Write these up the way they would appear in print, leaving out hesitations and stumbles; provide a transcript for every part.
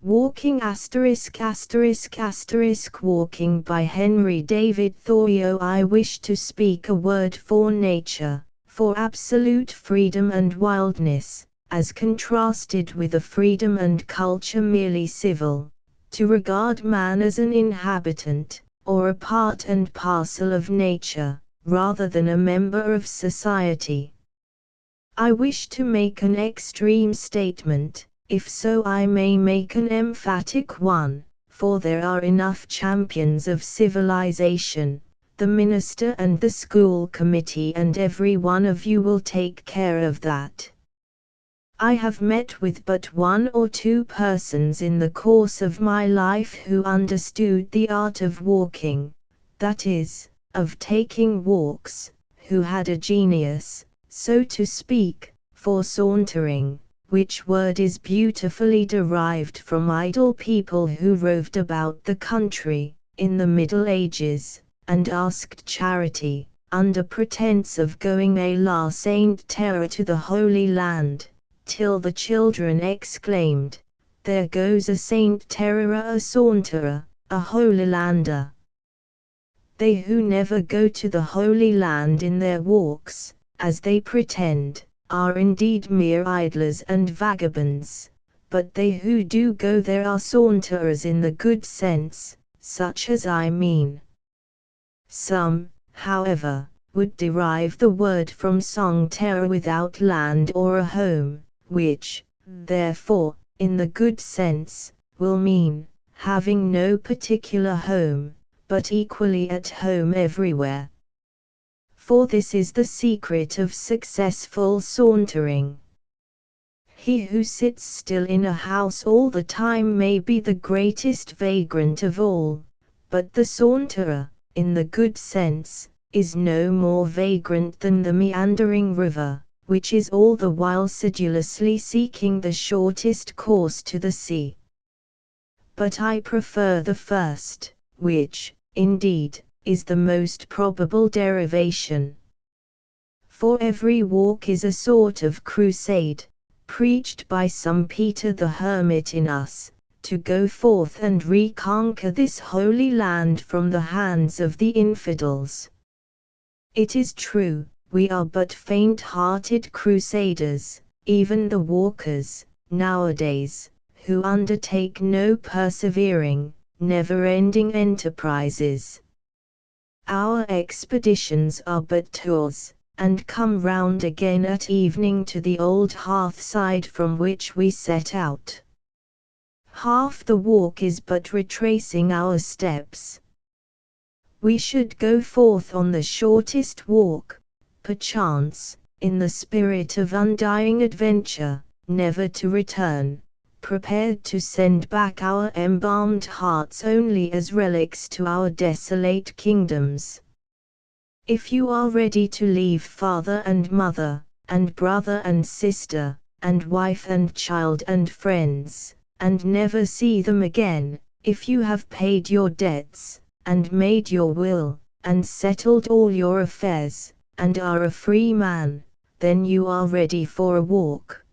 Walking Walking by Henry David Thoreau. I wish to speak a word for nature, for absolute freedom and wildness, as contrasted with a freedom and culture merely civil, to regard man as an inhabitant, or a part and parcel of nature, rather than a member of society. I wish to make an extreme statement, if so I may make an emphatic one, for there are enough champions of civilization, the minister and the school committee, and every one of you will take care of that. I have met with but one or two persons in the course of my life who understood the art of walking, that is, of taking walks, who had a genius, so to speak, for sauntering, which word is beautifully derived from idle people who roved about the country, in the Middle Ages, and asked charity, under pretence of going à la Sainte Terre to the Holy Land, till the children exclaimed, "There goes a Saint Terre, a saunterer, a Holy Lander." They who never go to the Holy Land in their walks, as they pretend, are indeed mere idlers and vagabonds, but they who do go there are saunterers in the good sense, such as I mean. Some, however, would derive the word from sang terre, without land or a home, which, therefore, in the good sense, will mean, having no particular home, but equally at home everywhere. For this is the secret of successful sauntering. He who sits still in a house all the time may be the greatest vagrant of all, but the saunterer, in the good sense, is no more vagrant than the meandering river, which is all the while sedulously seeking the shortest course to the sea. But I prefer the first, which, indeed, is the most probable derivation. For every walk is a sort of crusade, preached by some Peter the Hermit in us, to go forth and reconquer this holy land from the hands of the infidels. It is true, we are but faint-hearted crusaders, even the walkers, nowadays, who undertake no persevering, never-ending enterprises. Our expeditions are but tours, and come round again at evening to the old hearthside from which we set out. Half the walk is but retracing our steps. We should go forth on the shortest walk, perchance, in the spirit of undying adventure, never to return, prepared to send back our embalmed hearts only as relics to our desolate kingdoms. If you are ready to leave father and mother, and brother and sister, and wife and child and friends, and never see them again, if you have paid your debts, and made your will, and settled all your affairs, and are a free man, then you are ready for a walk.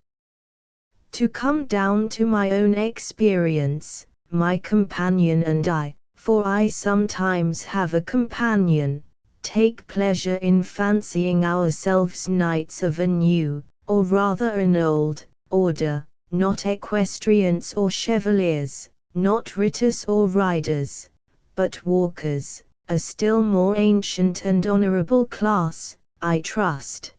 To come down to my own experience, my companion and I, for I sometimes have a companion, take pleasure in fancying ourselves knights of a new, or rather an old, order, not equestrians or chevaliers, not ritters or riders, but walkers, a still more ancient and honorable class, I trust.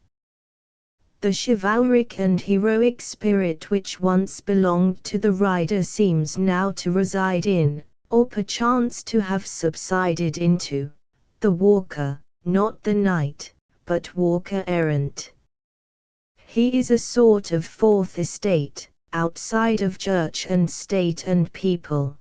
The chivalric and heroic spirit which once belonged to the rider seems now to reside in, or perchance to have subsided into, the walker, not the knight, but walker errant. He is a sort of fourth estate, outside of church and state and people.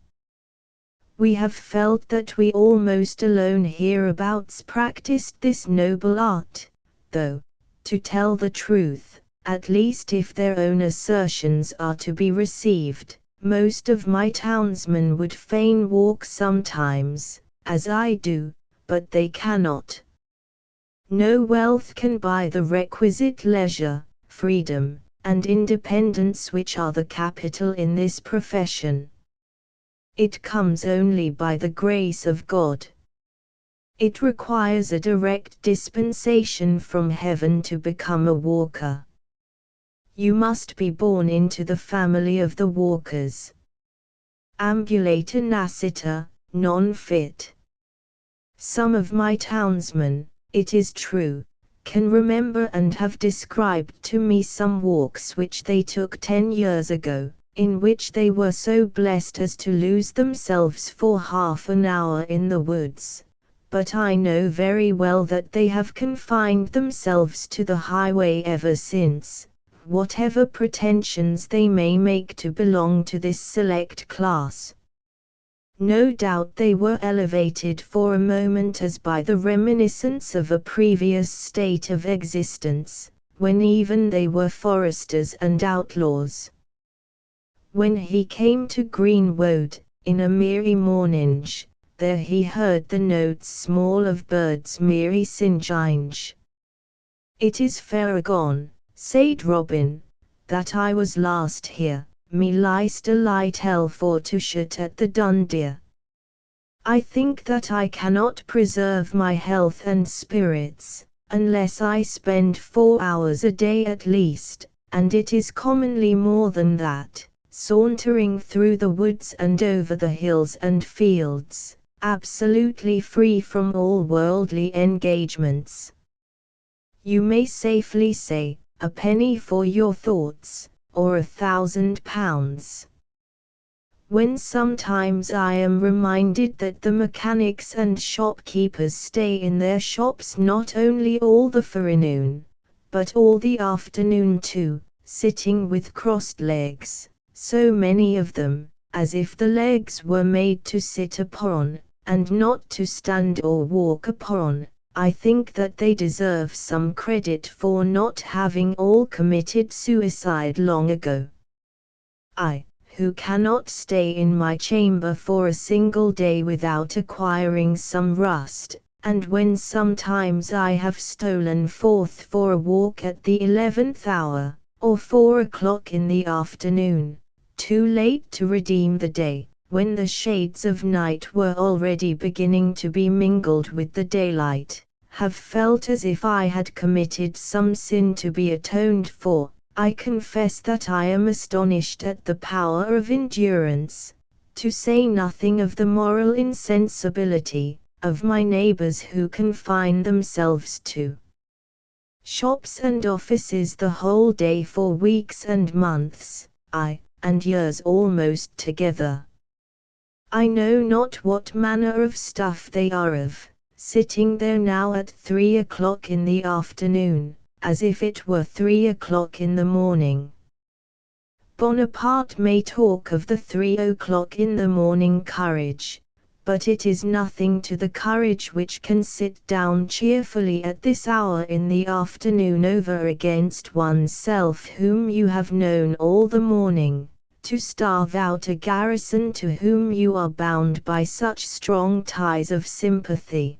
We have felt that we almost alone hereabouts practiced this noble art, though, to tell the truth, at least if their own assertions are to be received, most of my townsmen would fain walk sometimes, as I do, but they cannot. No wealth can buy the requisite leisure, freedom, and independence which are the capital in this profession. It comes only by the grace of God. It requires a direct dispensation from heaven to become a walker. You must be born into the family of the walkers. Ambulata nascita, non fit. Some of my townsmen, it is true, can remember and have described to me some walks which they took 10 years ago, in which they were so blessed as to lose themselves for half an hour in the woods. But I know very well that they have confined themselves to the highway ever since, whatever pretensions they may make to belong to this select class. No doubt they were elevated for a moment as by the reminiscence of a previous state of existence, when even they were foresters and outlaws. When he came to Greenwood, in a merry morninge, there he heard the notes small of birds merry singinge. It is fair agone, said Robin, that I was last here, me lyst a light hell for to shut at the Dundeer. I think that I cannot preserve my health and spirits, unless I spend 4 hours a day at least, and it is commonly more than that, sauntering through the woods and over the hills and fields, absolutely free from all worldly engagements. You may safely say, a penny for your thoughts, or £1,000. When sometimes I am reminded that the mechanics and shopkeepers stay in their shops not only all the forenoon, but all the afternoon too, sitting with crossed legs, so many of them, as if the legs were made to sit upon, and not to stand or walk upon, I think that they deserve some credit for not having all committed suicide long ago. I, who cannot stay in my chamber for a single day without acquiring some rust, and when sometimes I have stolen forth for a walk at the 11th hour, or 4 o'clock in the afternoon, too late to redeem the day, when the shades of night were already beginning to be mingled with the daylight, have felt as if I had committed some sin to be atoned for, I confess that I am astonished at the power of endurance, to say nothing of the moral insensibility, of my neighbors who confine themselves to shops and offices the whole day for weeks and months, and years almost together. I know not what manner of stuff they are of, sitting there now at 3 o'clock in the afternoon, as if it were 3 o'clock in the morning. Bonaparte may talk of the 3 o'clock in the morning courage, but it is nothing to the courage which can sit down cheerfully at this hour in the afternoon over against oneself whom you have known all the morning, to starve out a garrison to whom you are bound by such strong ties of sympathy.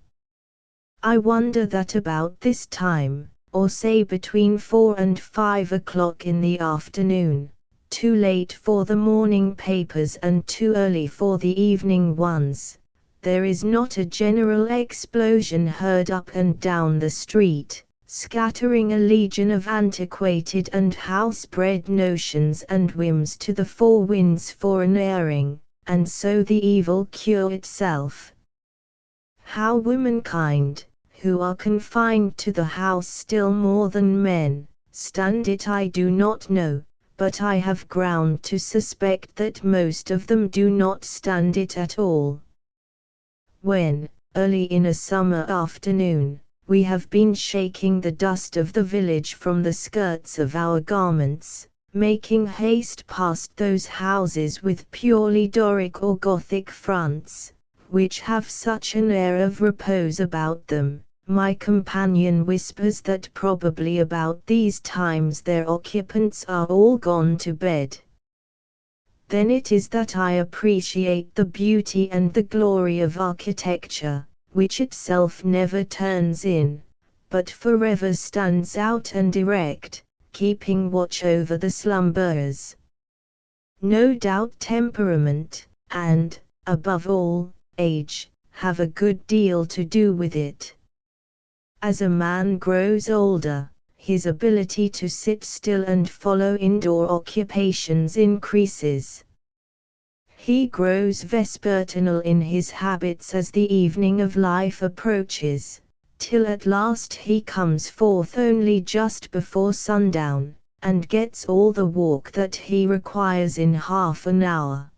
I wonder that about this time, or say between 4 and 5 o'clock in the afternoon, too late for the morning papers and too early for the evening ones, there is not a general explosion heard up and down the street, scattering a legion of antiquated and house-bred notions and whims to the four winds for an airing, and so the evil cure itself. How womankind, who are confined to the house still more than men, stand it I do not know, but I have ground to suspect that most of them do not stand it at all. When, early in a summer afternoon, we have been shaking the dust of the village from the skirts of our garments, making haste past those houses with purely Doric or Gothic fronts, which have such an air of repose about them, my companion whispers that probably about these times their occupants are all gone to bed. Then it is that I appreciate the beauty and the glory of architecture, which itself never turns in, but forever stands out and erect, keeping watch over the slumberers. No doubt temperament, and, above all, age, have a good deal to do with it. As a man grows older, his ability to sit still and follow indoor occupations increases. He grows vespertinal in his habits as the evening of life approaches, till at last he comes forth only just before sundown, and gets all the walk that he requires in half an hour.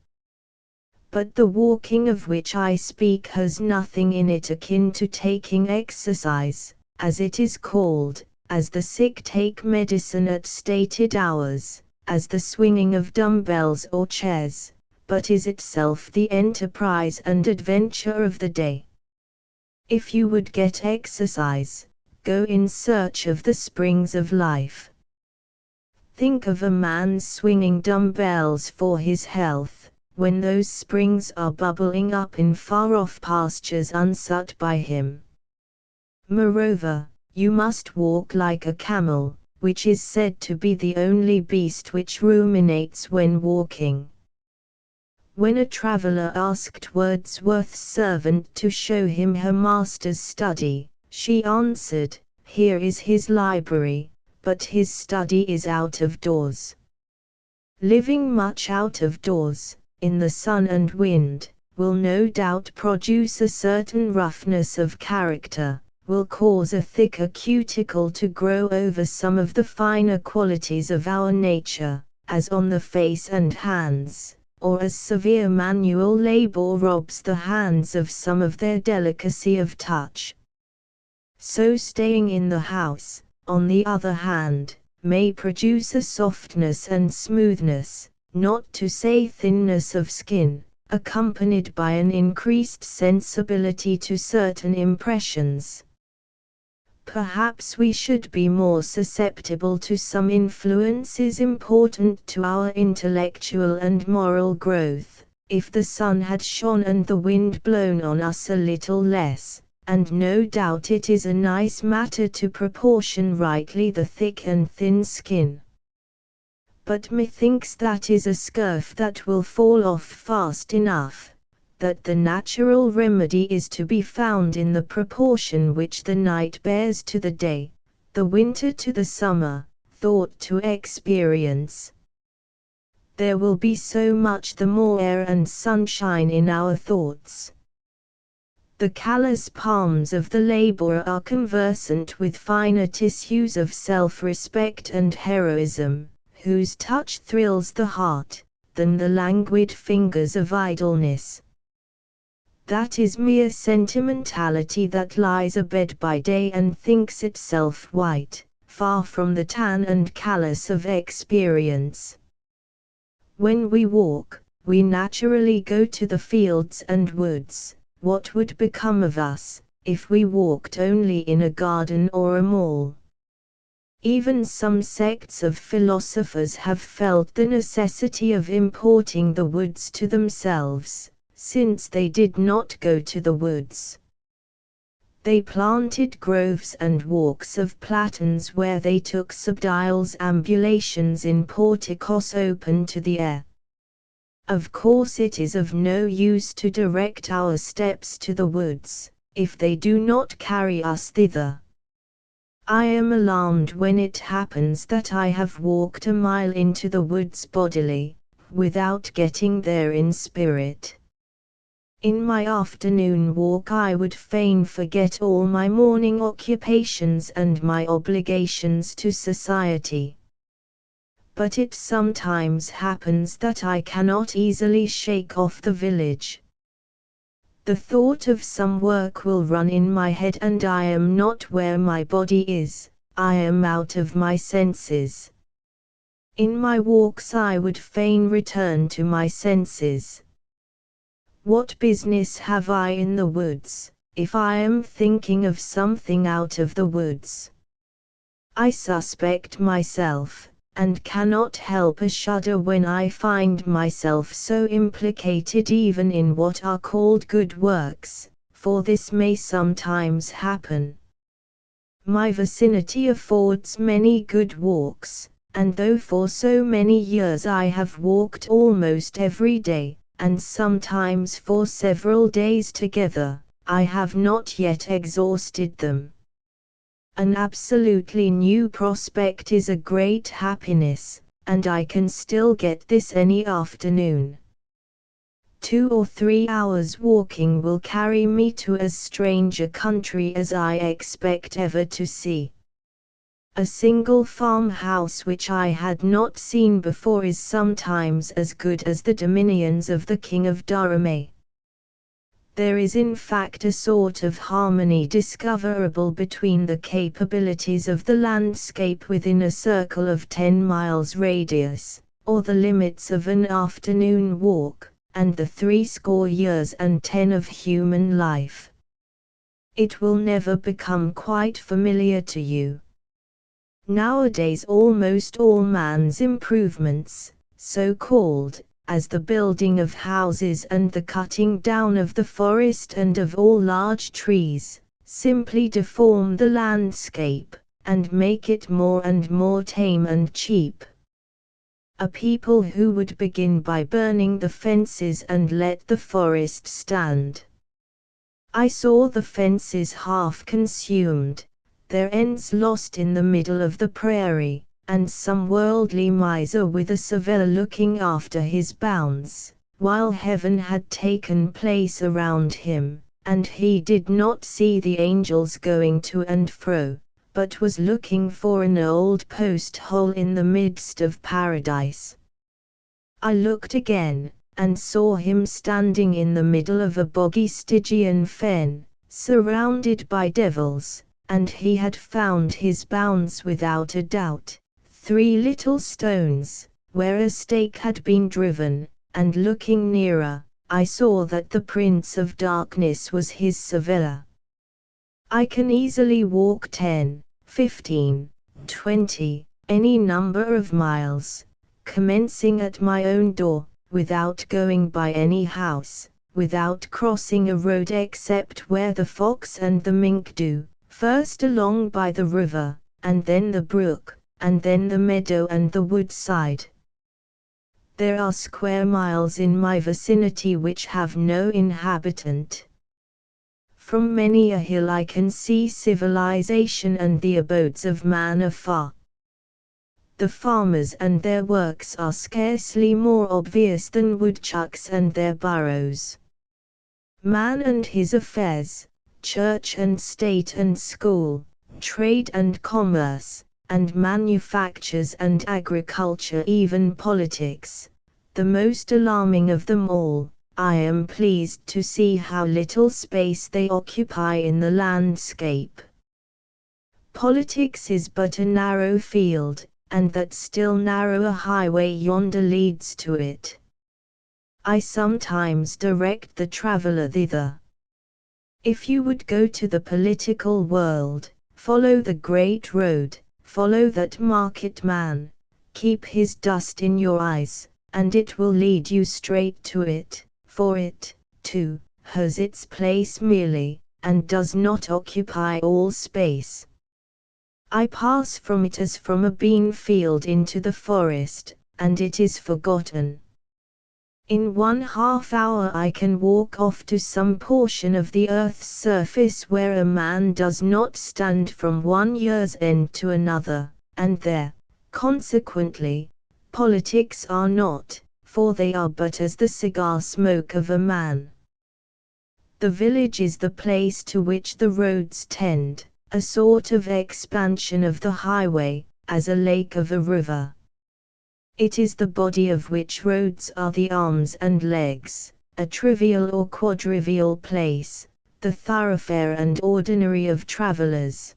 But the walking of which I speak has nothing in it akin to taking exercise, as it is called, as the sick take medicine at stated hours, as the swinging of dumbbells or chairs, but is itself the enterprise and adventure of the day. If you would get exercise, go in search of the springs of life. Think of a man swinging dumbbells for his health, when those springs are bubbling up in far-off pastures unsought by him. Moreover, you must walk like a camel, which is said to be the only beast which ruminates when walking. When a traveller asked Wordsworth's servant to show him her master's study, she answered, "Here is his library, but his study is out of doors." Living much out of doors, in the sun and wind, will no doubt produce a certain roughness of character, will cause a thicker cuticle to grow over some of the finer qualities of our nature, as on the face and hands, or as severe manual labor robs the hands of some of their delicacy of touch. So staying in the house, on the other hand, may produce a softness and smoothness, not to say thinness of skin, accompanied by an increased sensibility to certain impressions. Perhaps we should be more susceptible to some influences important to our intellectual and moral growth, if the sun had shone and the wind blown on us a little less, and no doubt it is a nice matter to proportion rightly the thick and thin skin. But methinks that is a scurf that will fall off fast enough, that the natural remedy is to be found in the proportion which the night bears to the day, the winter to the summer, thought to experience. There will be so much the more air and sunshine in our thoughts. The callous palms of the laborer are conversant with finer tissues of self-respect and heroism, whose touch thrills the heart, than the languid fingers of idleness. That is mere sentimentality that lies abed by day and thinks itself white, far from the tan and callous of experience. When we walk, we naturally go to the fields and woods. What would become of us, if we walked only in a garden or a mall? Even some sects of philosophers have felt the necessity of importing the woods to themselves, since they did not go to the woods. They planted groves and walks of platans where they took subdials ambulations in porticos open to the air. Of course it is of no use to direct our steps to the woods, if they do not carry us thither. I am alarmed when it happens that I have walked a mile into the woods bodily, without getting there in spirit. In my afternoon walk I would fain forget all my morning occupations and my obligations to society. But it sometimes happens that I cannot easily shake off the village. The thought of some work will run in my head and I am not where my body is, I am out of my senses. In my walks I would fain return to my senses. What business have I in the woods, if I am thinking of something out of the woods? I suspect myself, and cannot help a shudder when I find myself so implicated even in what are called good works, for this may sometimes happen. My vicinity affords many good walks, and though for so many years I have walked almost every day, and sometimes for several days together. I have not yet exhausted them. An absolutely new prospect is a great happiness, and I can still get this any afternoon. 2 or 3 hours walking will carry me to as strange a country as I expect ever to see. A single farmhouse which I had not seen before is sometimes as good as the dominions of the King of Durham. There is in fact a sort of harmony discoverable between the capabilities of the landscape within a circle of 10 miles radius, or the limits of an afternoon walk, and the 70 years and 10 of human life. It will never become quite familiar to you. Nowadays almost all man's improvements, so-called, as the building of houses and the cutting down of the forest and of all large trees, simply deform the landscape, and make it more and more tame and cheap. A people who would begin by burning the fences and let the forest stand. I saw the fences half consumed, their ends lost in the middle of the prairie, and some worldly miser with a surveyor looking after his bounds, while heaven had taken place around him, and he did not see the angels going to and fro, but was looking for an old post hole in the midst of paradise. I looked again, and saw him standing in the middle of a boggy Stygian fen, surrounded by devils, and he had found his bounds without a doubt. 3 little stones, where a stake had been driven, and looking nearer, I saw that the Prince of Darkness was his surveyor. I can easily walk 10, 15, 20, any number of miles, commencing at my own door, without going by any house, without crossing a road except where the fox and the mink do, first along by the river, and then the brook, and then the meadow and the woodside. There are square miles in my vicinity which have no inhabitant. From many a hill I can see civilization and the abodes of man afar. The farmers and their works are scarcely more obvious than woodchucks and their burrows. Man and his affairs, church and state and school, trade and commerce, and manufactures and agriculture, even politics, the most alarming of them all, I am pleased to see how little space they occupy in the landscape. Politics is but a narrow field, and that still narrower highway yonder leads to it. I sometimes direct the traveller thither. If you would go to the political world, follow the great road, follow that market man, keep his dust in your eyes, and it will lead you straight to it, for it, too, has its place merely, and does not occupy all space. I pass from it as from a bean field into the forest, and it is forgotten. In 1/2 hour I can walk off to some portion of the earth's surface where a man does not stand from one year's end to another, and there, consequently, politics are not, for they are but as the cigar smoke of a man. The village is the place to which the roads tend, a sort of expansion of the highway, as a lake of a river. It is the body of which roads are the arms and legs, a trivial or quadrivial place, the thoroughfare and ordinary of travellers.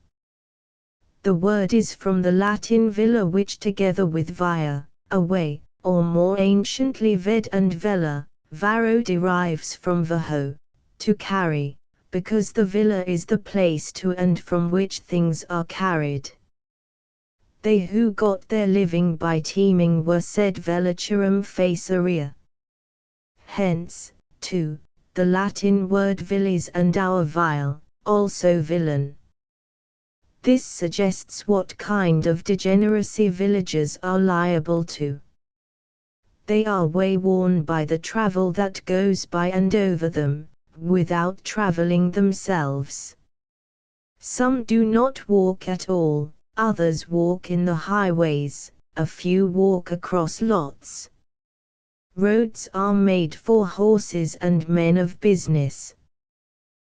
The word is from the Latin villa, which together with via, a way, or more anciently ved and vella, varo derives from vaho, to carry, because the villa is the place to and from which things are carried. They who got their living by teaming were said vellaturem faceria. Hence, too, the Latin word villis and our vile, also villain. This suggests what kind of degeneracy villagers are liable to. They are wayworn by the travel that goes by and over them, without traveling themselves. Some do not walk at all, others walk in the highways, a few walk across lots. Roads are made for horses and men of business.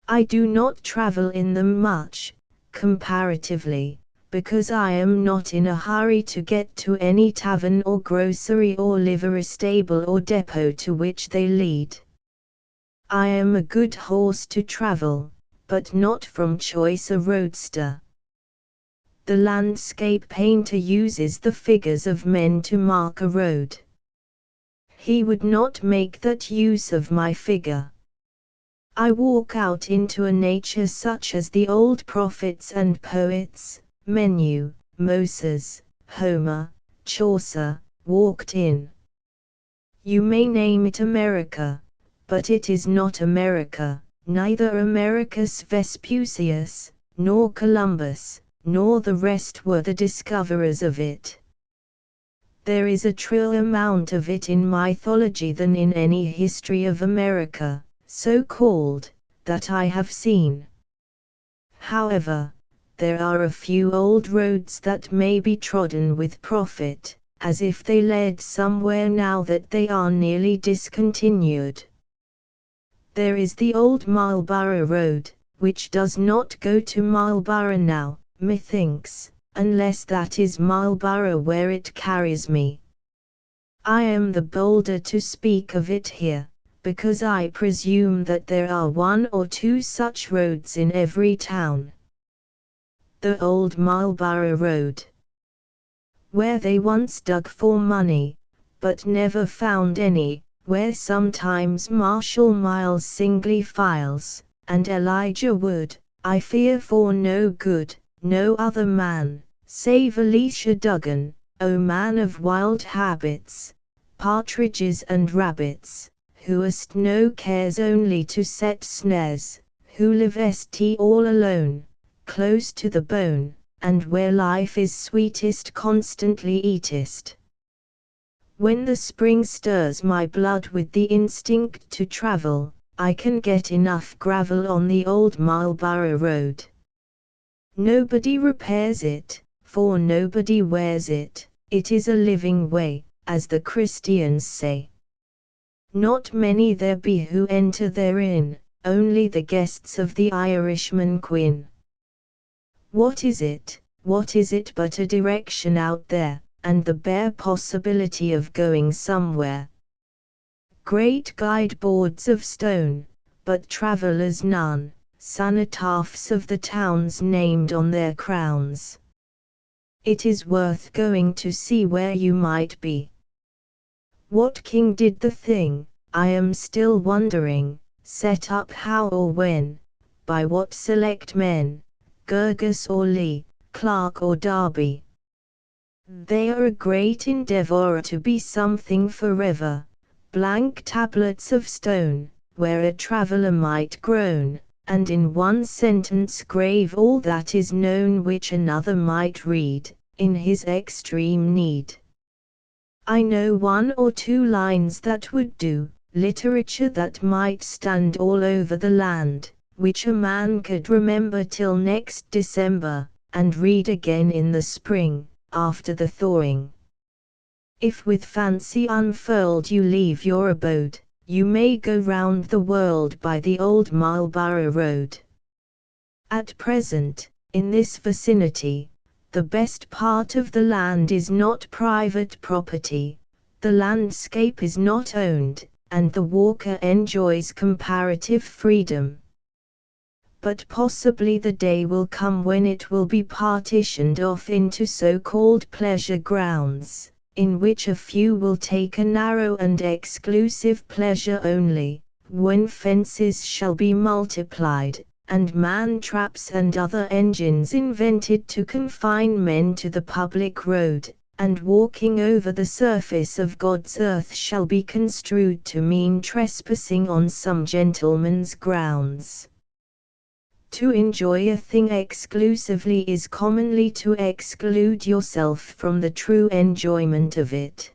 I do not travel in them much, comparatively, because I am not in a hurry to get to any tavern or grocery or livery stable or depot to which they lead. I am a good horse to travel, but not from choice a roadster. The landscape painter uses the figures of men to mark a road. He would not make that use of my figure. I walk out into a nature such as the old prophets and poets, Menu, Moses, Homer, Chaucer, walked in. You may name it America, but it is not America, neither Americus Vespucius, nor Columbus, nor the rest were the discoverers of it. There is a truer amount of it in mythology than in any history of America, so called, that I have seen. However, there are a few old roads that may be trodden with profit, as if they led somewhere now that they are nearly discontinued. There is the old Marlborough Road, which does not go to Marlborough now, methinks, unless that is Marlborough where it carries me. I am the bolder to speak of it here, because I presume that there are one or two such roads in every town. The old Marlborough Road, where they once dug for money, but never found any, where sometimes Marshal Miles singly files, and Elijah Wood, I fear for no good, no other man, save Elisha Duggan, O man of wild habits, partridges and rabbits, who hast no cares only to set snares, who livest all alone, close to the bone, and where life is sweetest constantly eatest. When the spring stirs my blood with the instinct to travel, I can get enough gravel on the old Marlborough Road. Nobody repairs it, for nobody wears it, it is a living way, as the Christians say. Not many there be who enter therein, only the guests of the Irishman Quin. What is it but a direction out there, and the bare possibility of going somewhere? Great guide boards of stone, but travellers none, cenotaphs of the towns named on their crowns. It is worth going to see where you might be. What king did the thing, I am still wondering, set up how or when, by what select men, Gurgis or Lee, Clark or Darby? They are a great endeavour to be something forever, blank tablets of stone, where a traveller might groan, and in one sentence grave all that is known which another might read, in his extreme need. I know one or two lines that would do, literature that might stand all over the land, which a man could remember till next December, and read again in the spring, after the thawing. If with fancy unfurled you leave your abode, you may go round the world by the old Marlborough Road. At present, in this vicinity, the best part of the land is not private property, the landscape is not owned, and the walker enjoys comparative freedom. But possibly the day will come when it will be partitioned off into so-called pleasure grounds, in which a few will take a narrow and exclusive pleasure only, when fences shall be multiplied, and man-traps and other engines invented to confine men to the public road, and walking over the surface of God's earth shall be construed to mean trespassing on some gentleman's grounds. To enjoy a thing exclusively is commonly to exclude yourself from the true enjoyment of it.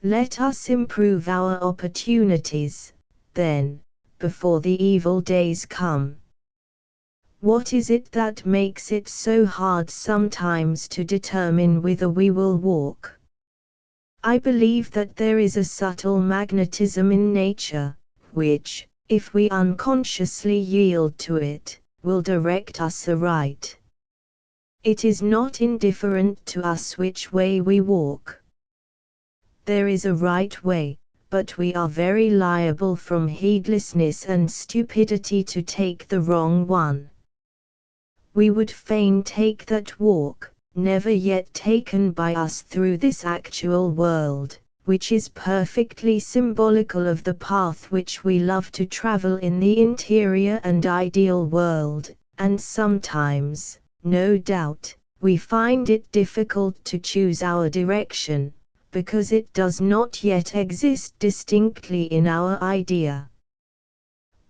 Let us improve our opportunities, then, before the evil days come. What is it that makes it so hard sometimes to determine whither we will walk? I believe that there is a subtle magnetism in nature, which, if we unconsciously yield to it, will direct us aright. It is not indifferent to us which way we walk. There is a right way, but we are very liable from heedlessness and stupidity to take the wrong one. We would fain take that walk, never yet taken by us through this actual world, which is perfectly symbolical of the path which we love to travel in the interior and ideal world, and sometimes, no doubt, we find it difficult to choose our direction, because it does not yet exist distinctly in our idea.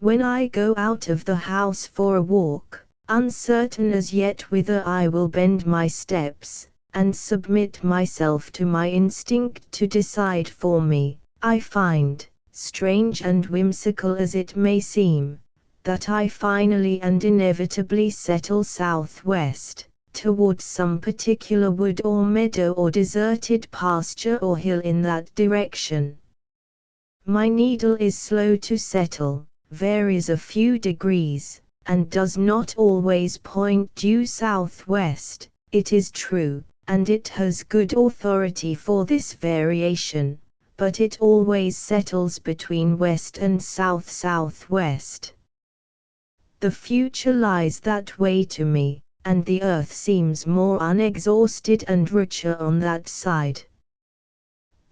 When I go out of the house for a walk, uncertain as yet whither I will bend my steps, and submit myself to my instinct to decide for me, I find, strange and whimsical as it may seem, that I finally and inevitably settle southwest, towards some particular wood or meadow or deserted pasture or hill in that direction. My needle is slow to settle, varies a few degrees, and does not always point due southwest, it is true, and it has good authority for this variation, but it always settles between west and south-southwest. The future lies that way to me, and the earth seems more unexhausted and richer on that side.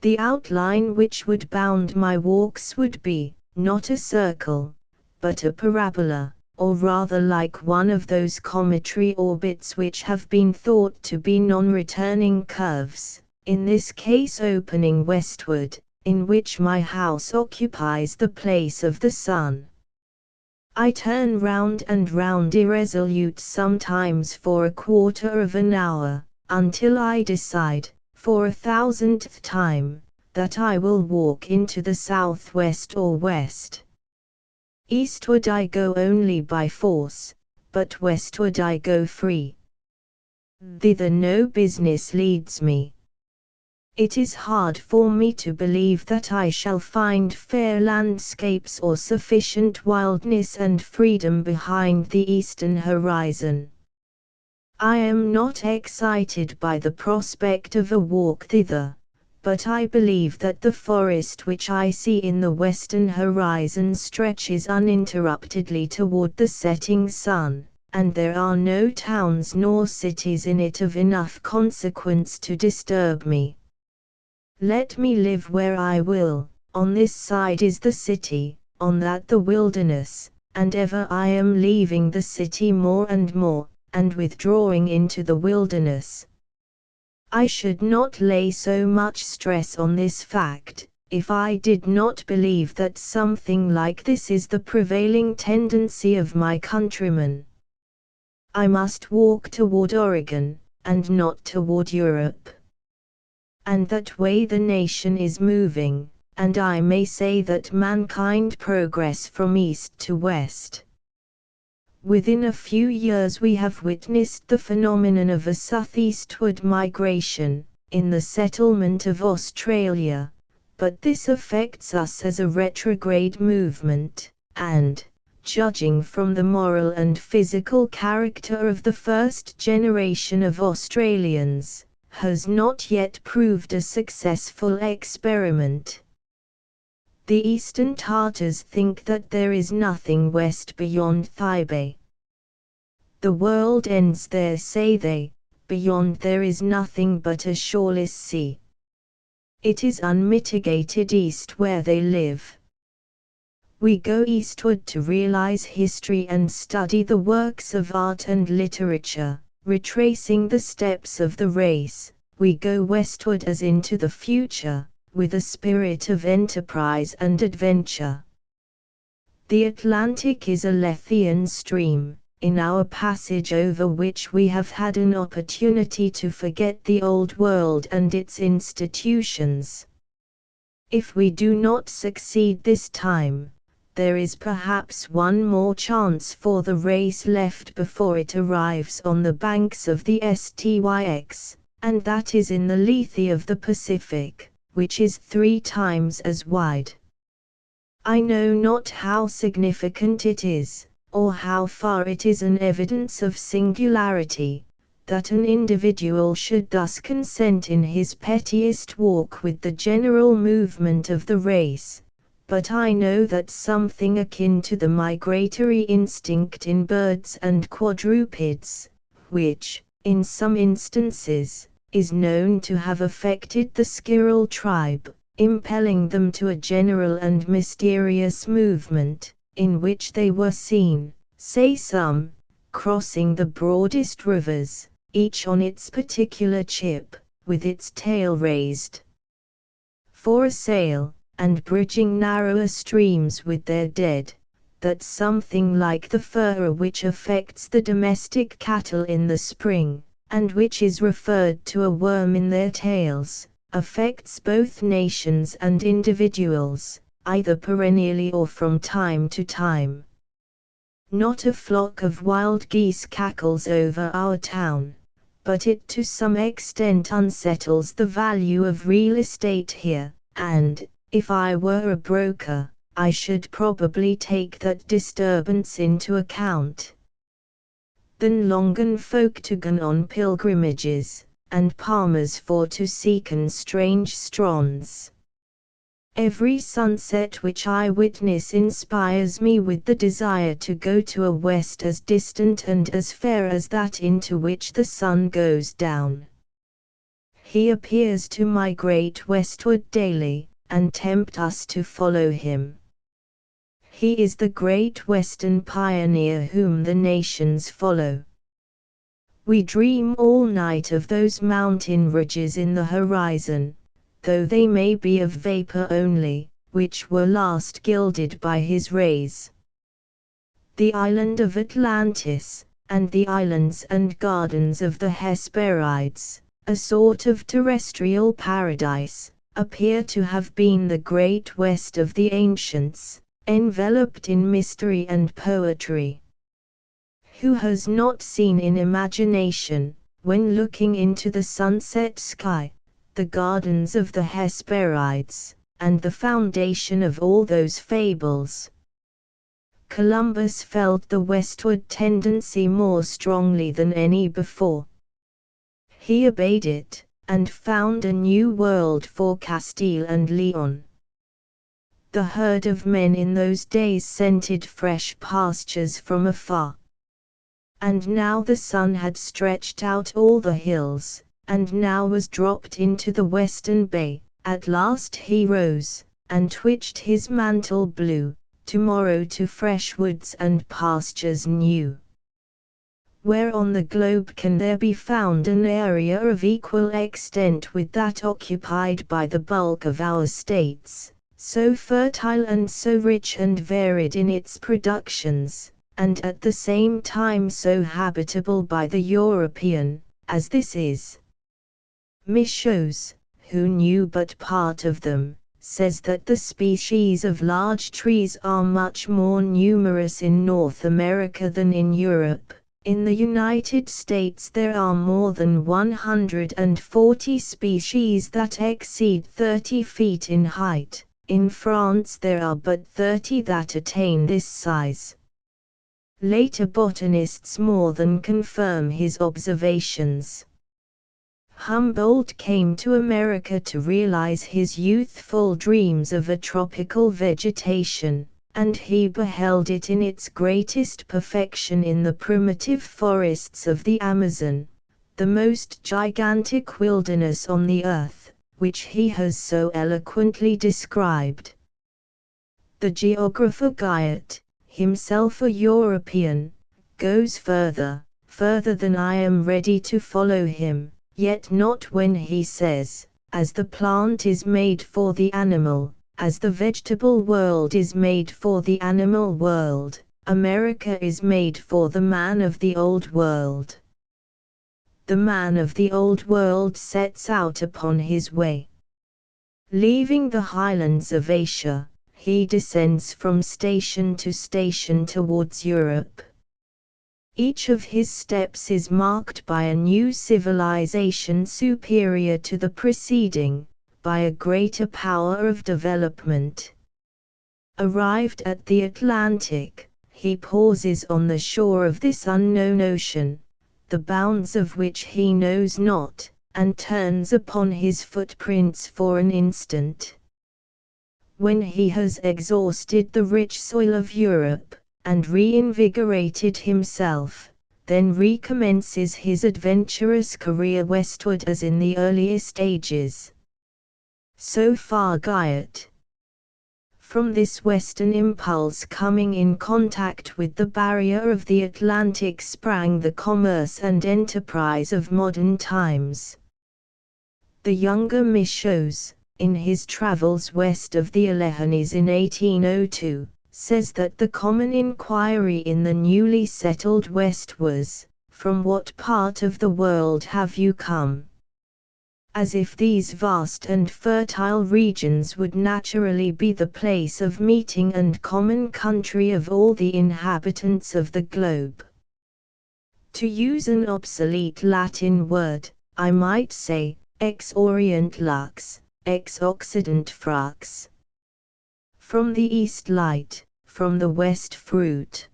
The outline which would bound my walks would be, not a circle, but a parabola, or rather like one of those cometary orbits which have been thought to be non-returning curves, in this case opening westward, in which my house occupies the place of the sun. I turn round and round irresolute sometimes for a quarter of an hour, until I decide, for 1,000th time, that I will walk into the southwest or west. Eastward I go only by force, but westward I go free. Thither no business leads me. It is hard for me to believe that I shall find fair landscapes or sufficient wildness and freedom behind the eastern horizon. I am not excited by the prospect of a walk thither, but I believe that the forest which I see in the western horizon stretches uninterruptedly toward the setting sun, and there are no towns nor cities in it of enough consequence to disturb me. Let me live where I will, on this side is the city, on that the wilderness, and ever I am leaving the city more and more, and withdrawing into the wilderness. I should not lay so much stress on this fact, if I did not believe that something like this is the prevailing tendency of my countrymen. I must walk toward Oregon, and not toward Europe. And that way the nation is moving, and I may say that mankind progress from east to west. Within a few years we have witnessed the phenomenon of a southeastward migration, in the settlement of Australia, but this affects us as a retrograde movement, and, judging from the moral and physical character of the first generation of Australians, has not yet proved a successful experiment. The Eastern Tartars think that there is nothing west beyond Thibet. The world ends there, say they, beyond there is nothing but a shoreless sea. It is unmitigated east where they live. We go eastward to realize history and study the works of art and literature, retracing the steps of the race. We go westward as into the future, with a spirit of enterprise and adventure. The Atlantic is a Lethean stream, in our passage over which we have had an opportunity to forget the old world and its institutions. If we do not succeed this time, there is perhaps one more chance for the race left before it arrives on the banks of the Styx, and that is in the Lethe of the Pacific, which is 3 times as wide. I know not how significant it is, or how far it is an evidence of singularity, that an individual should thus consent in his pettiest walk with the general movement of the race, but I know that something akin to the migratory instinct in birds and quadrupeds, which, in some instances, is known to have affected the squirrel tribe, impelling them to a general and mysterious movement, in which they were seen, say some, crossing the broadest rivers, each on its particular chip, with its tail raised for a sail, and bridging narrower streams with their dead, that something like the furor which affects the domestic cattle in the spring, and which is referred to a worm in their tails, affects both nations and individuals, either perennially or from time to time. Not a flock of wild geese cackles over our town, but it to some extent unsettles the value of real estate here, and, if I were a broker, I should probably take that disturbance into account. Then longen folk to gon on pilgrimages, and palmers for to seeken strange stronds. Every sunset which I witness inspires me with the desire to go to a west as distant and as fair as that into which the sun goes down. He appears to migrate westward daily, and tempt us to follow him. He is the great western pioneer whom the nations follow. We dream all night of those mountain ridges in the horizon, though they may be of vapor only, which were last gilded by his rays. The island of Atlantis, and the islands and gardens of the Hesperides, a sort of terrestrial paradise, appear to have been the great west of the ancients, enveloped in mystery and poetry. Who has not seen in imagination, when looking into the sunset sky, the gardens of the Hesperides, and the foundation of all those fables? Columbus felt the westward tendency more strongly than any before. He obeyed it, and found a new world for Castile and Leon. The herd of men in those days scented fresh pastures from afar. And now the sun had stretched out all the hills, and now was dropped into the western bay. At last he rose, and twitched his mantle blue, tomorrow to fresh woods and pastures new. Where on the globe can there be found an area of equal extent with that occupied by the bulk of our states, so fertile and so rich and varied in its productions, and at the same time so habitable by the European, as this is? Michaux, who knew but part of them, says that the species of large trees are much more numerous in North America than in Europe. In the United States there are more than 140 species that exceed 30 feet in height. In France there are but 30 that attain this size. Later botanists more than confirm his observations. Humboldt came to America to realize his youthful dreams of a tropical vegetation, and he beheld it in its greatest perfection in the primitive forests of the Amazon, the most gigantic wilderness on the earth, which he has so eloquently described. The geographer Guyot, himself a European, goes further than I am ready to follow him, yet not when he says, as the plant is made for the animal, as the vegetable world is made for the animal world, America is made for the man of the Old World. The man of the Old World sets out upon his way. Leaving the highlands of Asia, he descends from station to station towards Europe. Each of his steps is marked by a new civilization superior to the preceding, by a greater power of development. Arrived at the Atlantic, he pauses on the shore of this unknown ocean, the bounds of which he knows not, and turns upon his footprints for an instant. When he has exhausted the rich soil of Europe, and reinvigorated himself, then recommences his adventurous career westward as in the earliest ages. So far Guyot. From this western impulse coming in contact with the barrier of the Atlantic sprang the commerce and enterprise of modern times. The younger Michaux, in his travels west of the Alleghenies in 1802, says that the common inquiry in the newly settled West was, "From what part of the world have you come?" As if these vast and fertile regions would naturally be the place of meeting and common country of all the inhabitants of the globe. To use an obsolete Latin word, I might say, ex orient lux, ex occident frax. From the east light, from the west fruit.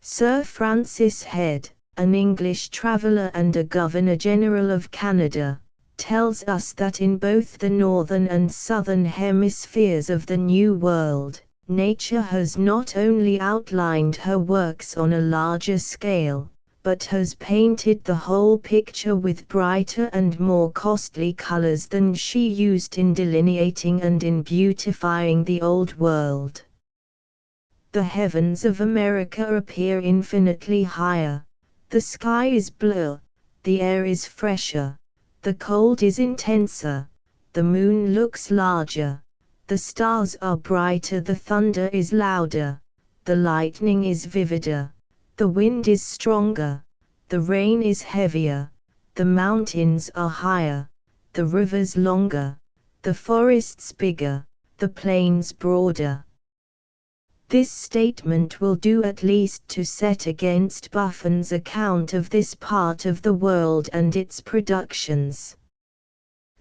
Sir Francis Head, an English traveller and a Governor-General of Canada, tells us that in both the northern and southern hemispheres of the New World, nature has not only outlined her works on a larger scale, but has painted the whole picture with brighter and more costly colors than she used in delineating and in beautifying the Old World. The heavens of America appear infinitely higher, the sky is bluer, the air is fresher, the cold is intenser, the moon looks larger, the stars are brighter, the thunder is louder, the lightning is vivider, the wind is stronger, the rain is heavier, the mountains are higher, the rivers longer, the forests bigger, the plains broader. This statement will do at least to set against Buffon's account of this part of the world and its productions.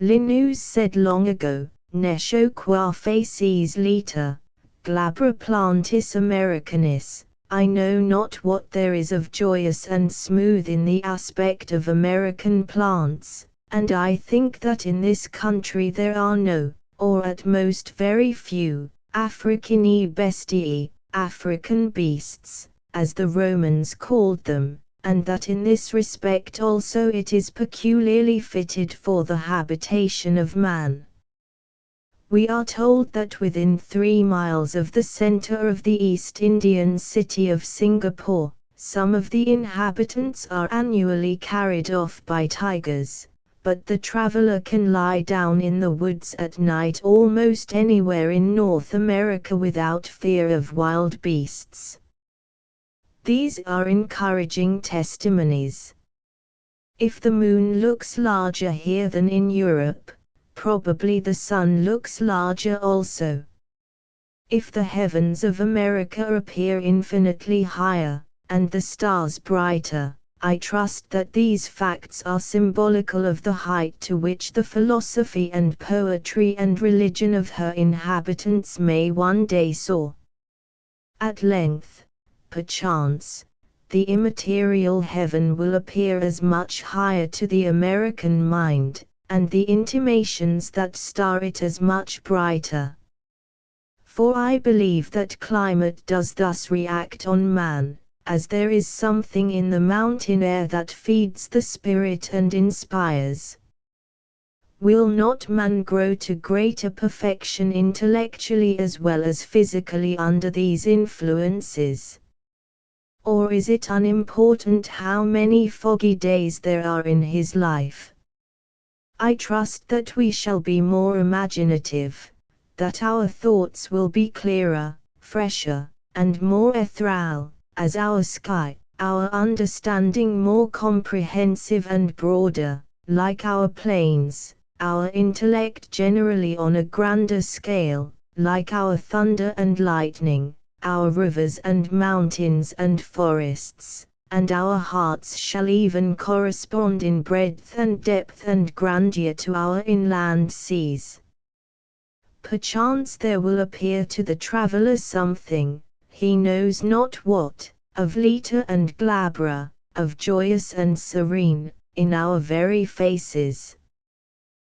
Linnaeus said long ago, "Nescio qua facies lita, glabra plantis Americanis." I know not what there is of joyous and smooth in the aspect of American plants, and I think that in this country there are no, or at most very few, Africani bestiae, African beasts, as the Romans called them, and that in this respect also it is peculiarly fitted for the habitation of man. We are told that within 3 miles of the center of the East Indian city of Singapore, some of the inhabitants are annually carried off by tigers, but the traveler can lie down in the woods at night almost anywhere in North America without fear of wild beasts. These are encouraging testimonies. If the moon looks larger here than in Europe, probably the sun looks larger also. If the heavens of America appear infinitely higher, and the stars brighter, I trust that these facts are symbolical of the height to which the philosophy and poetry and religion of her inhabitants may one day soar. At length, perchance, the immaterial heaven will appear as much higher to the American mind, and the intimations that star it as much brighter. For I believe that climate does thus react on man, as there is something in the mountain air that feeds the spirit and inspires. Will not man grow to greater perfection intellectually as well as physically under these influences? Or is it unimportant how many foggy days there are in his life? I trust that we shall be more imaginative, that our thoughts will be clearer, fresher, and more ethereal, as our sky, our understanding more comprehensive and broader, like our plains, our intellect generally on a grander scale, like our thunder and lightning, our rivers and mountains and forests, and our hearts shall even correspond in breadth and depth and grandeur to our inland seas. Perchance there will appear to the traveller something, he knows not what, of lighter and glabrer, of joyous and serene, in our very faces.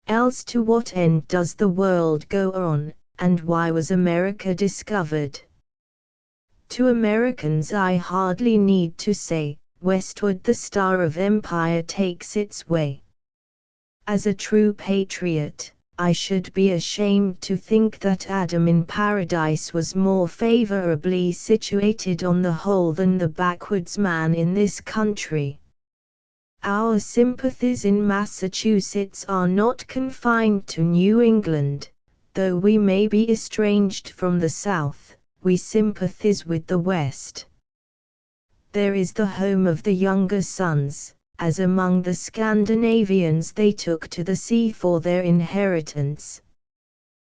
Else to what end does the world go on, and why was America discovered? To Americans I hardly need to say, westward the star of empire takes its way. As a true patriot, I should be ashamed to think that Adam in paradise was more favorably situated on the whole than the backwoods man in this country. Our sympathies in Massachusetts are not confined to New England, though we may be estranged from the South, we sympathize with the West. There is the home of the younger sons, as among the Scandinavians they took to the sea for their inheritance.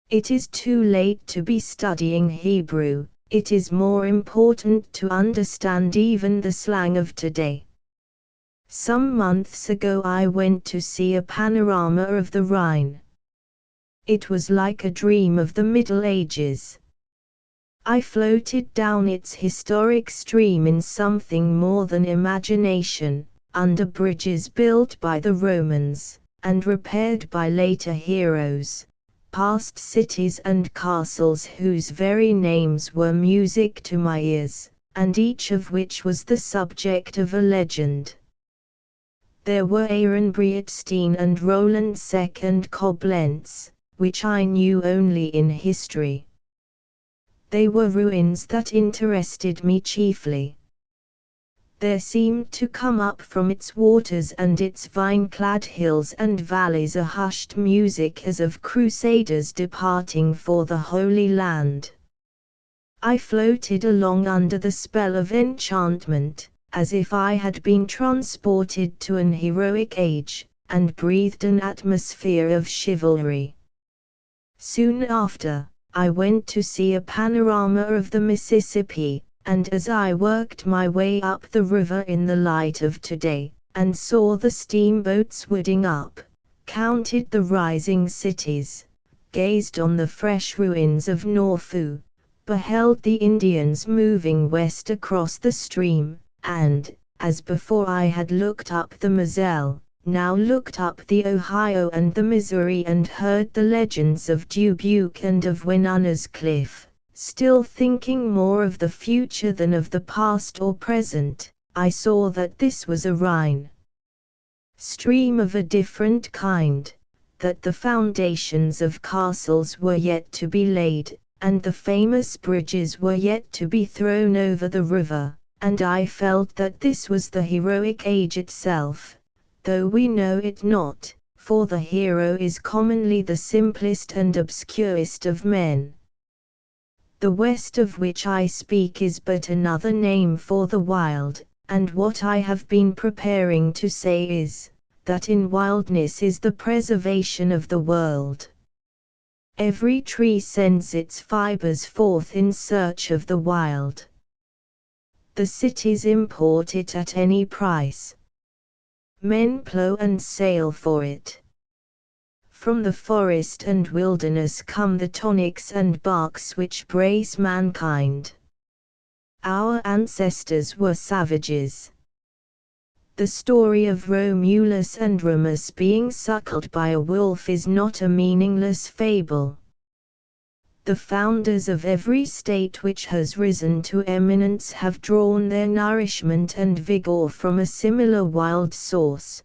It is too late to be studying Hebrew, it is more important to understand even the slang of today. Some months ago I went to see a panorama of the Rhine. It was like a dream of the Middle Ages. I floated down its historic stream in something more than imagination, under bridges built by the Romans, and repaired by later heroes, past cities and castles whose very names were music to my ears, and each of which was the subject of a legend. There were Ehrenbreitstein and Rolandseck and Koblenz, which I knew only in history. They were ruins that interested me chiefly. There seemed to come up from its waters and its vine-clad hills and valleys a hushed music as of crusaders departing for the Holy Land. I floated along under the spell of enchantment, as if I had been transported to an heroic age, and breathed an atmosphere of chivalry. Soon after, I went to see a panorama of the Mississippi, and as I worked my way up the river in the light of today, and saw the steamboats wooding up, counted the rising cities, gazed on the fresh ruins of Norfolk, beheld the Indians moving west across the stream, and, as before I had looked up the Moselle, now looked up the Ohio and the Missouri and heard the legends of Dubuque and of Wenunna's Cliff, still thinking more of the future than of the past or present, I saw that this was a Rhine stream of a different kind, that the foundations of castles were yet to be laid, and the famous bridges were yet to be thrown over the river, and I felt that this was the heroic age itself, though we know it not, for the hero is commonly the simplest and obscurest of men. The West of which I speak is but another name for the wild, and what I have been preparing to say is, that in wildness is the preservation of the world. Every tree sends its fibers forth in search of the wild. The cities import it at any price. Men plow and sail for it. From the forest and wilderness come the tonics and barks which brace mankind. Our ancestors were savages. The story of Romulus and Remus being suckled by a wolf is not a meaningless fable. The founders of every state which has risen to eminence have drawn their nourishment and vigor from a similar wild source.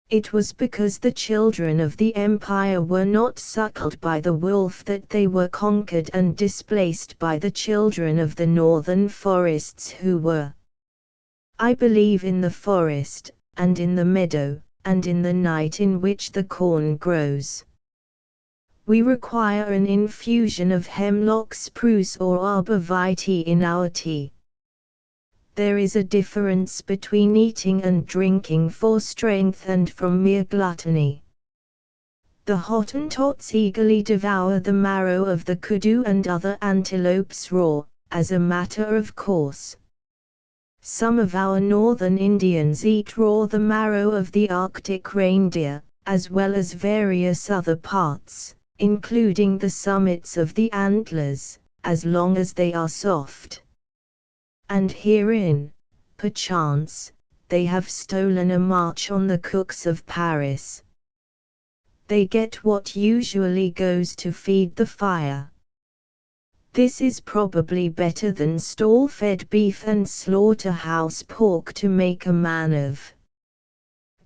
It was because the children of the empire were not suckled by the wolf that they were conquered and displaced by the children of the northern forests who were. I believe in the forest, and in the meadow, and in the night in which the corn grows. We require an infusion of hemlock spruce or arbor vitae in our tea. There is a difference between eating and drinking for strength and from mere gluttony. The Hottentots eagerly devour the marrow of the kudu and other antelopes raw, as a matter of course. Some of our northern Indians eat raw the marrow of the Arctic reindeer, as well as various other parts, including the summits of the antlers, as long as they are soft. And herein, perchance, they have stolen a march on the cooks of Paris. They get what usually goes to feed the fire. This is probably better than stall-fed beef and slaughterhouse pork to make a man of.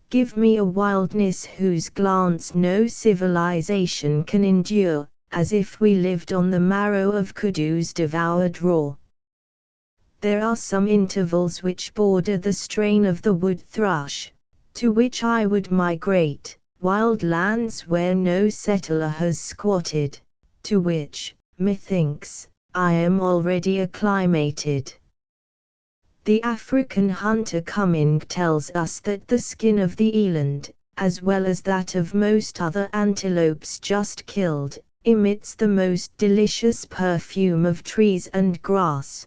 Give me a wildness whose glance no civilization can endure, as if we lived on the marrow of kudus devoured raw. There are some intervals which border the strain of the wood thrush, to which I would migrate, wild lands where no settler has squatted, to which, methinks, I am already acclimated. The African hunter Cumming tells us that the skin of the eland, as well as that of most other antelopes just killed, emits the most delicious perfume of trees and grass.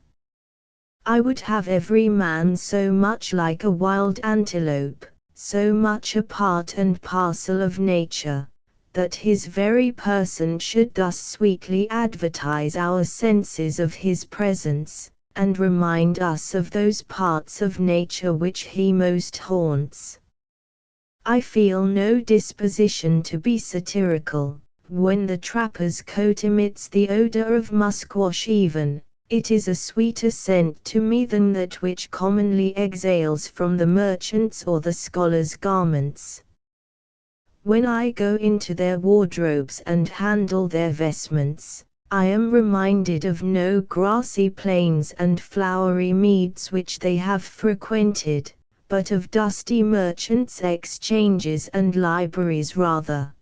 I would have every man so much like a wild antelope, so much a part and parcel of nature, that his very person should thus sweetly advertise our senses of his presence, and remind us of those parts of nature which he most haunts. I feel no disposition to be satirical. When the trapper's coat emits the odor of musquash even, it is a sweeter scent to me than that which commonly exhales from the merchant's or the scholar's garments. When I go into their wardrobes and handle their vestments, I am reminded of no grassy plains and flowery meads which they have frequented, but of dusty merchants' exchanges and libraries rather.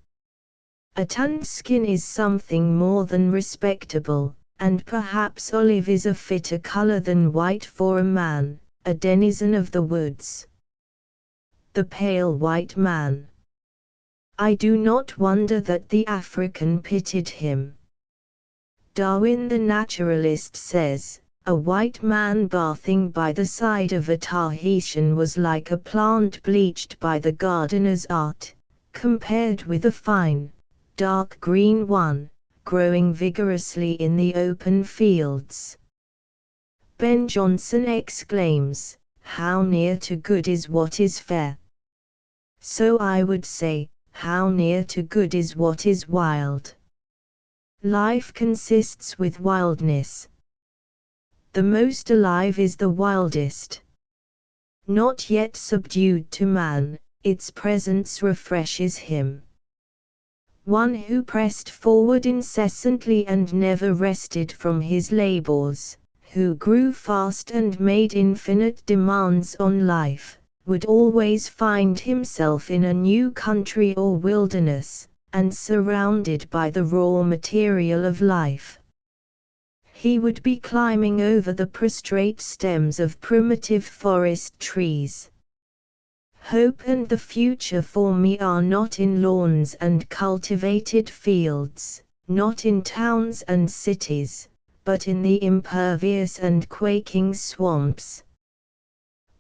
A tanned skin is something more than respectable, and perhaps olive is a fitter color than white for a man, a denizen of the woods. The pale white man. I do not wonder that the African pitied him. Darwin the naturalist says, a white man bathing by the side of a Tahitian was like a plant bleached by the gardener's art, compared with a fine, dark green one, growing vigorously in the open fields. Ben Jonson exclaims, how near to good is what is fair. So I would say, how near to good is what is wild. Life consists with wildness. The most alive is the wildest. Not yet subdued to man, its presence refreshes him. One who pressed forward incessantly and never rested from his labors, who grew fast and made infinite demands on life, would always find himself in a new country or wilderness, and surrounded by the raw material of life. He would be climbing over the prostrate stems of primitive forest trees. Hope and the future for me are not in lawns and cultivated fields, not in towns and cities, but in the impervious and quaking swamps.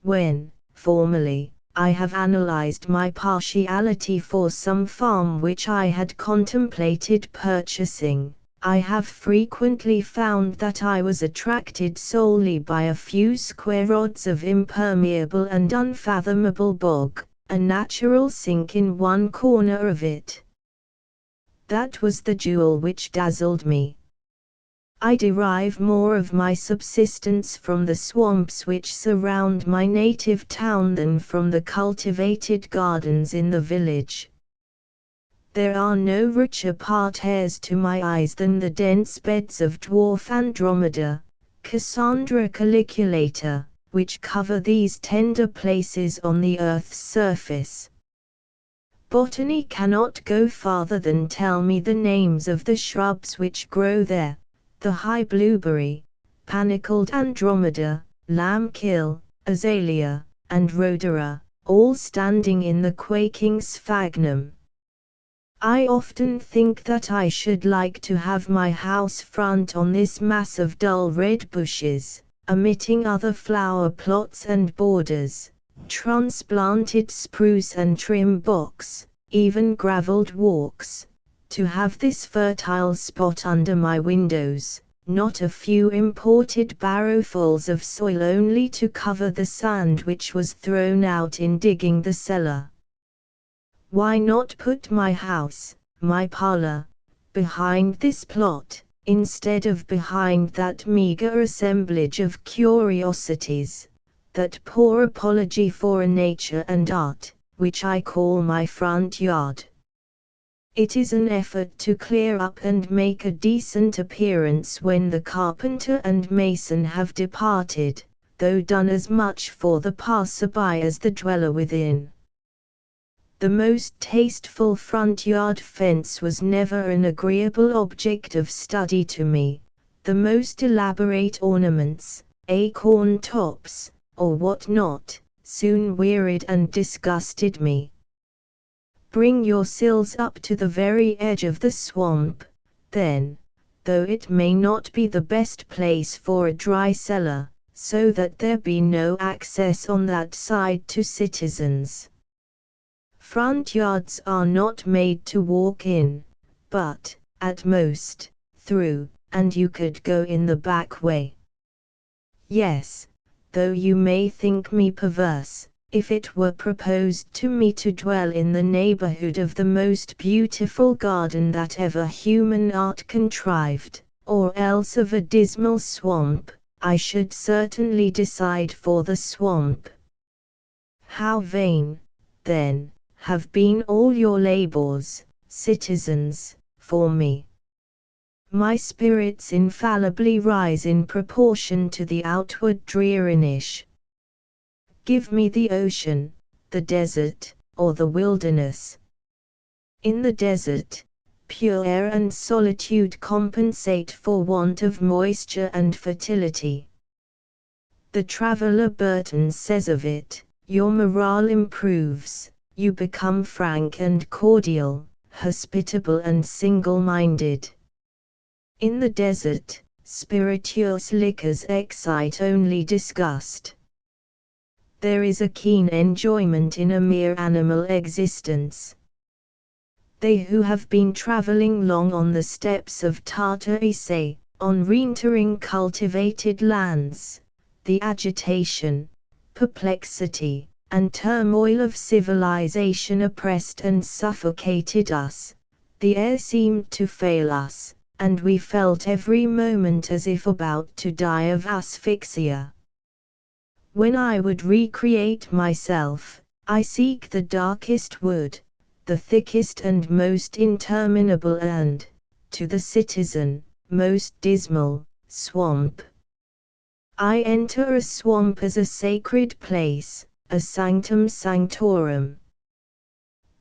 When, formerly, I have analyzed my partiality for some farm which I had contemplated purchasing, I have frequently found that I was attracted solely by a few square rods of impermeable and unfathomable bog, a natural sink in one corner of it. That was the jewel which dazzled me. I derive more of my subsistence from the swamps which surround my native town than from the cultivated gardens in the village. There are no richer parterres to my eyes than the dense beds of dwarf Andromeda, Cassandra colliculata, which cover these tender places on the earth's surface. Botany cannot go farther than tell me the names of the shrubs which grow there, the high blueberry, panicled Andromeda, lambkill, azalea, and rhodora, all standing in the quaking sphagnum. I often think that I should like to have my house front on this mass of dull red bushes, omitting other flower plots and borders, transplanted spruce and trim box, even gravelled walks, to have this fertile spot under my windows, not a few imported barrowfuls of soil only to cover the sand which was thrown out in digging the cellar. Why not put my house, my parlor, behind this plot, instead of behind that meager assemblage of curiosities, that poor apology for nature and art, which I call my front yard? It is an effort to clear up and make a decent appearance when the carpenter and mason have departed, though done as much for the passer-by as the dweller within. The most tasteful front yard fence was never an agreeable object of study to me. The most elaborate ornaments, acorn tops, or what not, soon wearied and disgusted me. Bring your sills up to the very edge of the swamp, then, though it may not be the best place for a dry cellar, so that there be no access on that side to citizens. Front yards are not made to walk in, but, at most, through, and you could go in the back way. Yes, though you may think me perverse, if it were proposed to me to dwell in the neighborhood of the most beautiful garden that ever human art contrived, or else of a dismal swamp, I should certainly decide for the swamp. How vain, then, have been all your labors, citizens, for me. My spirits infallibly rise in proportion to the outward dreariness. Give me the ocean, the desert, or the wilderness. In the desert, pure air and solitude compensate for want of moisture and fertility. The traveler Burton says of it, your morale improves. You become frank and cordial, hospitable and single-minded. In the desert, spirituous liquors excite only disgust. There is a keen enjoyment in a mere animal existence. They who have been traveling long on the steppes of Tartary say, on re-entering cultivated lands, the agitation, perplexity, and turmoil of civilization oppressed and suffocated us. The air seemed to fail us, and we felt every moment as if about to die of asphyxia. When I would recreate myself, I seek the darkest wood, the thickest and most interminable and, to the citizen, most dismal, swamp. I enter a swamp as a sacred place, a sanctum sanctorum.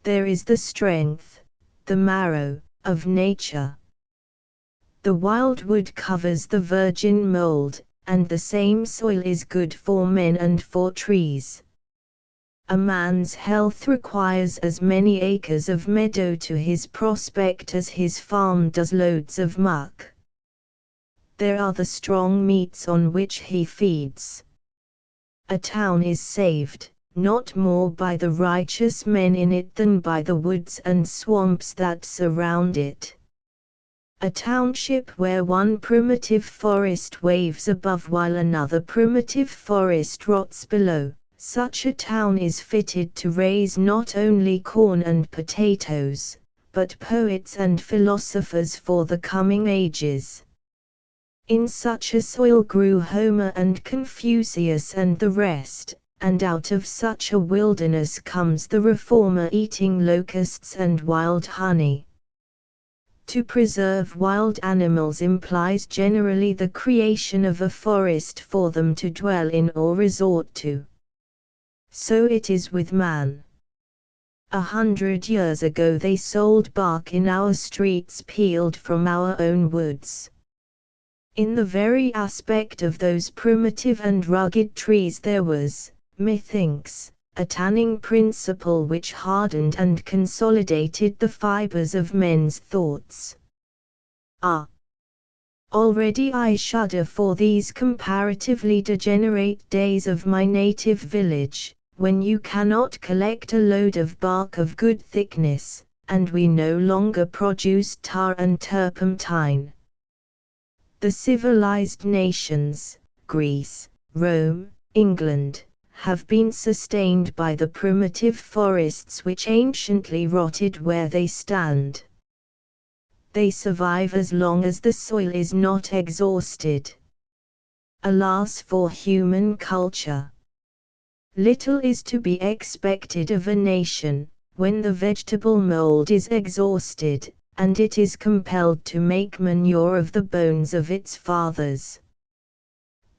There is the strength, the marrow, of nature. The wildwood covers the virgin mold, and the same soil is good for men and for trees. A man's health requires as many acres of meadow to his prospect as his farm does loads of muck. There are the strong meats on which he feeds. A town is saved, not more by the righteous men in it than by the woods and swamps that surround it. A township where one primitive forest waves above while another primitive forest rots below, such a town is fitted to raise not only corn and potatoes, but poets and philosophers for the coming ages. In such a soil grew Homer and Confucius and the rest, and out of such a wilderness comes the reformer eating locusts and wild honey. To preserve wild animals implies generally the creation of a forest for them to dwell in or resort to. So it is with man. 100 years ago they sold bark in our streets peeled from our own woods. In the very aspect of those primitive and rugged trees there was, methinks, a tanning principle which hardened and consolidated the fibers of men's thoughts. Already I shudder for these comparatively degenerate days of my native village, when you cannot collect a load of bark of good thickness, and we no longer produce tar and turpentine. The civilized nations, Greece, Rome, England, have been sustained by the primitive forests which anciently rotted where they stand. They survive as long as the soil is not exhausted. Alas for human culture! Little is to be expected of a nation, when the vegetable mold is exhausted, and it is compelled to make manure of the bones of its fathers.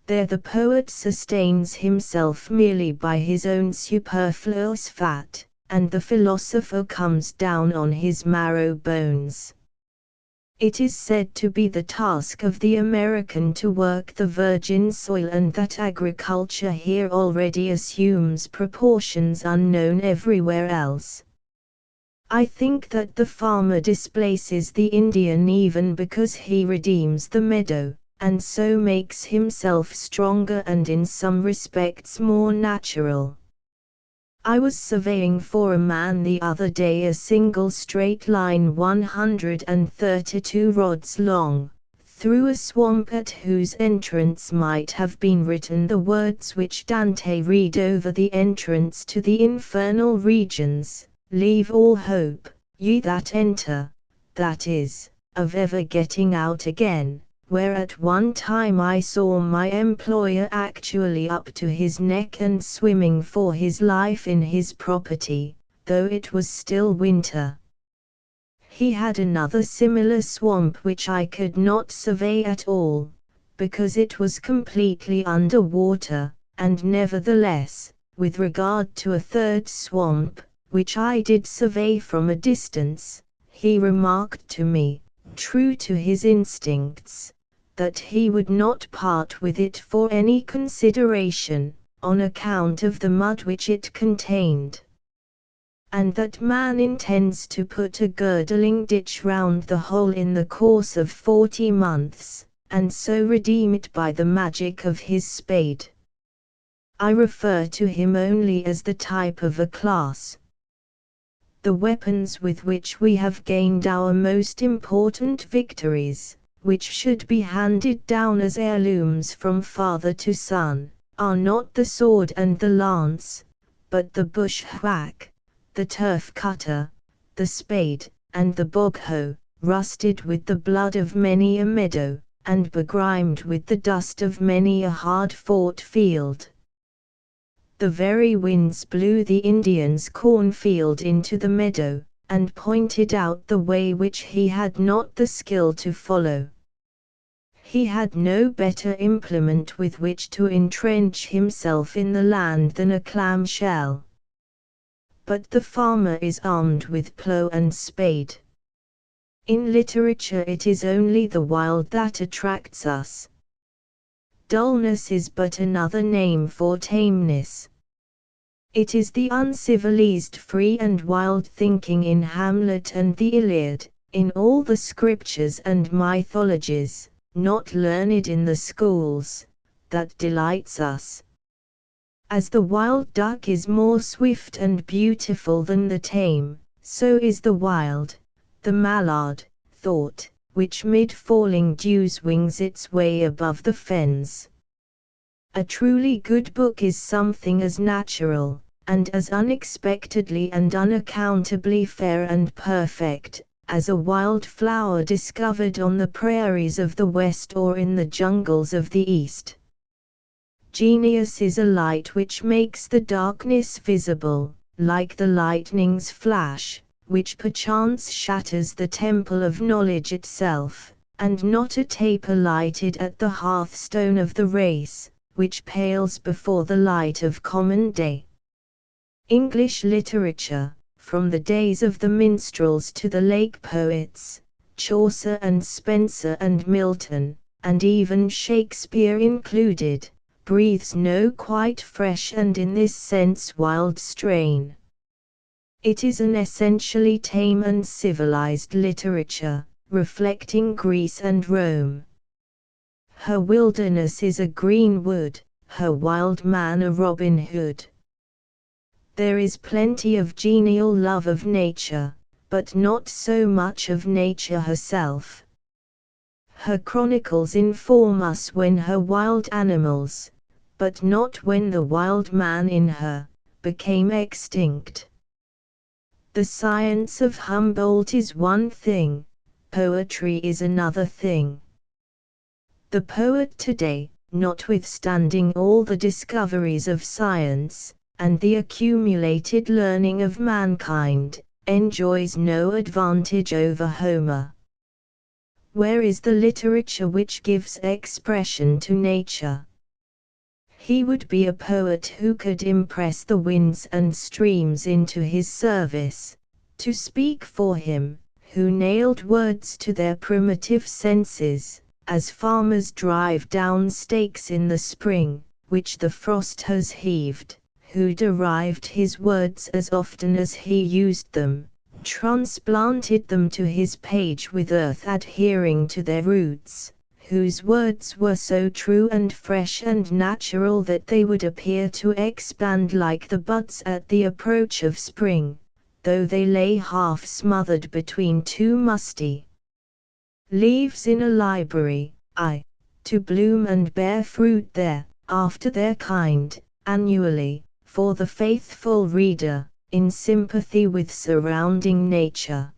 There the poet sustains himself merely by his own superfluous fat, and the philosopher comes down on his marrow bones. It is said to be the task of the American to work the virgin soil, and that agriculture here already assumes proportions unknown everywhere else. I think that the farmer displaces the Indian even because he redeems the meadow, and so makes himself stronger and in some respects more natural. I was surveying for a man the other day a single straight line 132 rods long, through a swamp at whose entrance might have been written the words which Dante read over the entrance to the infernal regions, "Leave all hope, ye that enter," that is, of ever getting out again. Where at one time I saw my employer actually up to his neck and swimming for his life in his property, though it was still winter. He had another similar swamp which I could not survey at all, because it was completely under water, and nevertheless, with regard to a third swamp, which I did survey from a distance, he remarked to me, true to his instincts, that he would not part with it for any consideration, on account of the mud which it contained. And that man intends to put a girdling ditch round the whole in the course of 40 months, and so redeem it by the magic of his spade. I refer to him only as the type of a class. The weapons with which we have gained our most important victories, which should be handed down as heirlooms from father to son, are not the sword and the lance, but the bushwhack, the turf cutter, the spade, and the bog hoe, rusted with the blood of many a meadow, and begrimed with the dust of many a hard-fought field. The very winds blew the Indian's cornfield into the meadow, and pointed out the way which he had not the skill to follow. He had no better implement with which to entrench himself in the land than a clam shell. But the farmer is armed with plough and spade. In literature it is only the wild that attracts us. Dullness is but another name for tameness. It is the uncivilized free and wild thinking in Hamlet and the Iliad, in all the scriptures and mythologies, not learned in the schools, that delights us. As the wild duck is more swift and beautiful than the tame, so is the wild, the mallard, thought, which mid falling dews wings its way above the fens. A truly good book is something as natural, and as unexpectedly and unaccountably fair and perfect, as a wild flower discovered on the prairies of the West or in the jungles of the East. Genius is a light which makes the darkness visible, like the lightning's flash, which perchance shatters the temple of knowledge itself, and not a taper lighted at the hearthstone of the race, which pales before the light of common day. English literature, from the days of the minstrels to the lake poets, Chaucer and Spenser and Milton, and even Shakespeare included, breathes no quite fresh and in this sense wild strain. It is an essentially tame and civilized literature, reflecting Greece and Rome. Her wilderness is a green wood, her wild man a Robin Hood. There is plenty of genial love of nature, but not so much of nature herself. Her chronicles inform us when her wild animals, but not when the wild man in her, became extinct. The science of Humboldt is one thing, poetry is another thing. The poet today, notwithstanding all the discoveries of science, and the accumulated learning of mankind, enjoys no advantage over Homer. Where is the literature which gives expression to nature? He would be a poet who could impress the winds and streams into his service, to speak for him, who nailed words to their primitive senses, as farmers drive down stakes in the spring, which the frost has heaved, who derived his words as often as he used them, transplanted them to his page with earth adhering to their roots, whose words were so true and fresh and natural that they would appear to expand like the buds at the approach of spring, though they lay half smothered between two musty leaves in a library, to bloom and bear fruit there, after their kind, annually, for the faithful reader, in sympathy with surrounding nature.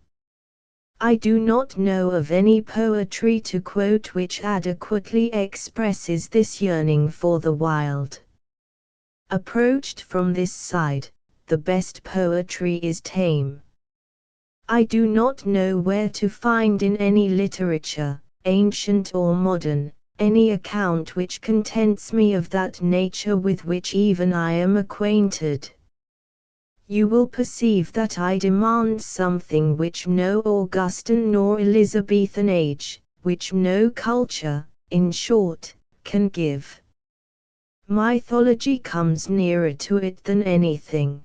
I do not know of any poetry to quote which adequately expresses this yearning for the wild. Approached from this side, the best poetry is tame. I do not know where to find in any literature, ancient or modern, any account which contents me of that nature with which even I am acquainted. You will perceive that I demand something which no Augustan nor Elizabethan age, which no culture, in short, can give. Mythology comes nearer to it than anything.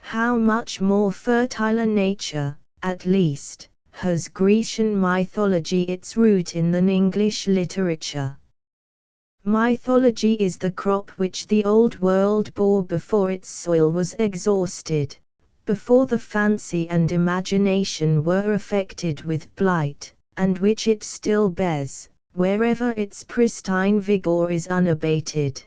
How much more fertile a nature, at least, has Grecian mythology its root in than English literature. Mythology is the crop which the Old World bore before its soil was exhausted, before the fancy and imagination were affected with blight, and which it still bears, wherever its pristine vigor is unabated.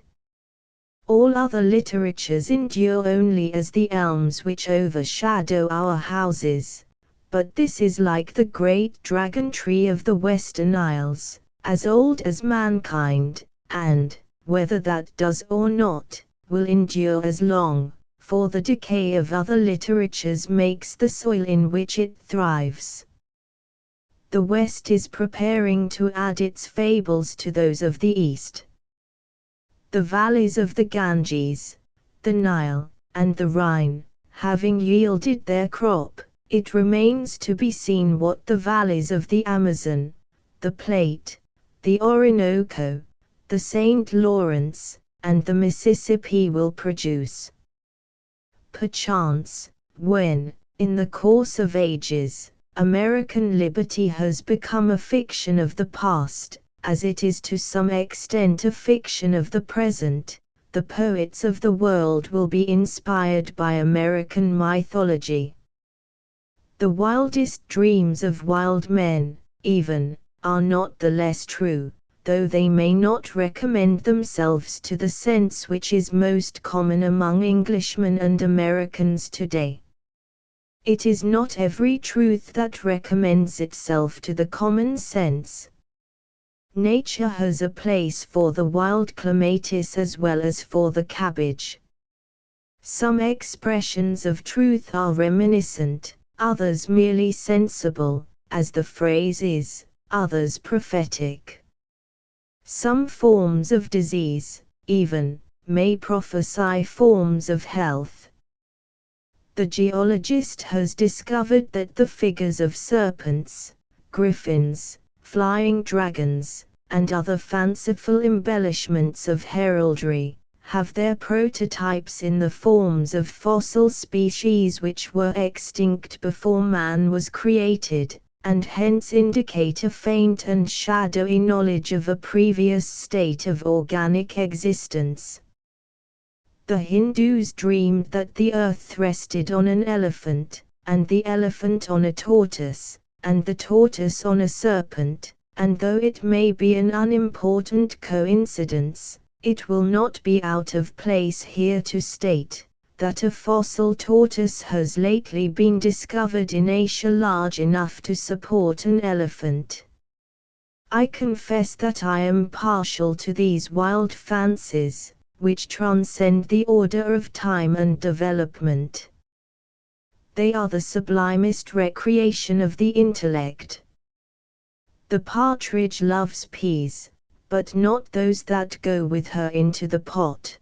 All other literatures endure only as the elms which overshadow our houses, but this is like the great dragon tree of the Western Isles, as old as mankind, and, whether that does or not, will endure as long, for the decay of other literatures makes the soil in which it thrives. The West is preparing to add its fables to those of the East. The valleys of the Ganges, the Nile, and the Rhine, having yielded their crop, it remains to be seen what the valleys of the Amazon, the Plate, the Orinoco, the St. Lawrence, and the Mississippi will produce. Perchance, when, in the course of ages, American liberty has become a fiction of the past, as it is to some extent a fiction of the present, the poets of the world will be inspired by American mythology. The wildest dreams of wild men, even, are not the less true, though they may not recommend themselves to the sense which is most common among Englishmen and Americans today. It is not every truth that recommends itself to the common sense. Nature has a place for the wild clematis as well as for the cabbage. Some expressions of truth are reminiscent, others merely sensible, as the phrase is, others prophetic. Some forms of disease, even, may prophesy forms of health. The geologist has discovered that the figures of serpents, griffins, flying dragons, and other fanciful embellishments of heraldry, have their prototypes in the forms of fossil species which were extinct before man was created, and hence indicate a faint and shadowy knowledge of a previous state of organic existence. The Hindus dreamed that the earth rested on an elephant, and the elephant on a tortoise, and the tortoise on a serpent, and though it may be an unimportant coincidence, it will not be out of place here to state that a fossil tortoise has lately been discovered in Asia large enough to support an elephant. I confess that I am partial to these wild fancies, which transcend the order of time and development. They are the sublimest recreation of the intellect. The partridge loves peas, but not those that go with her into the pot.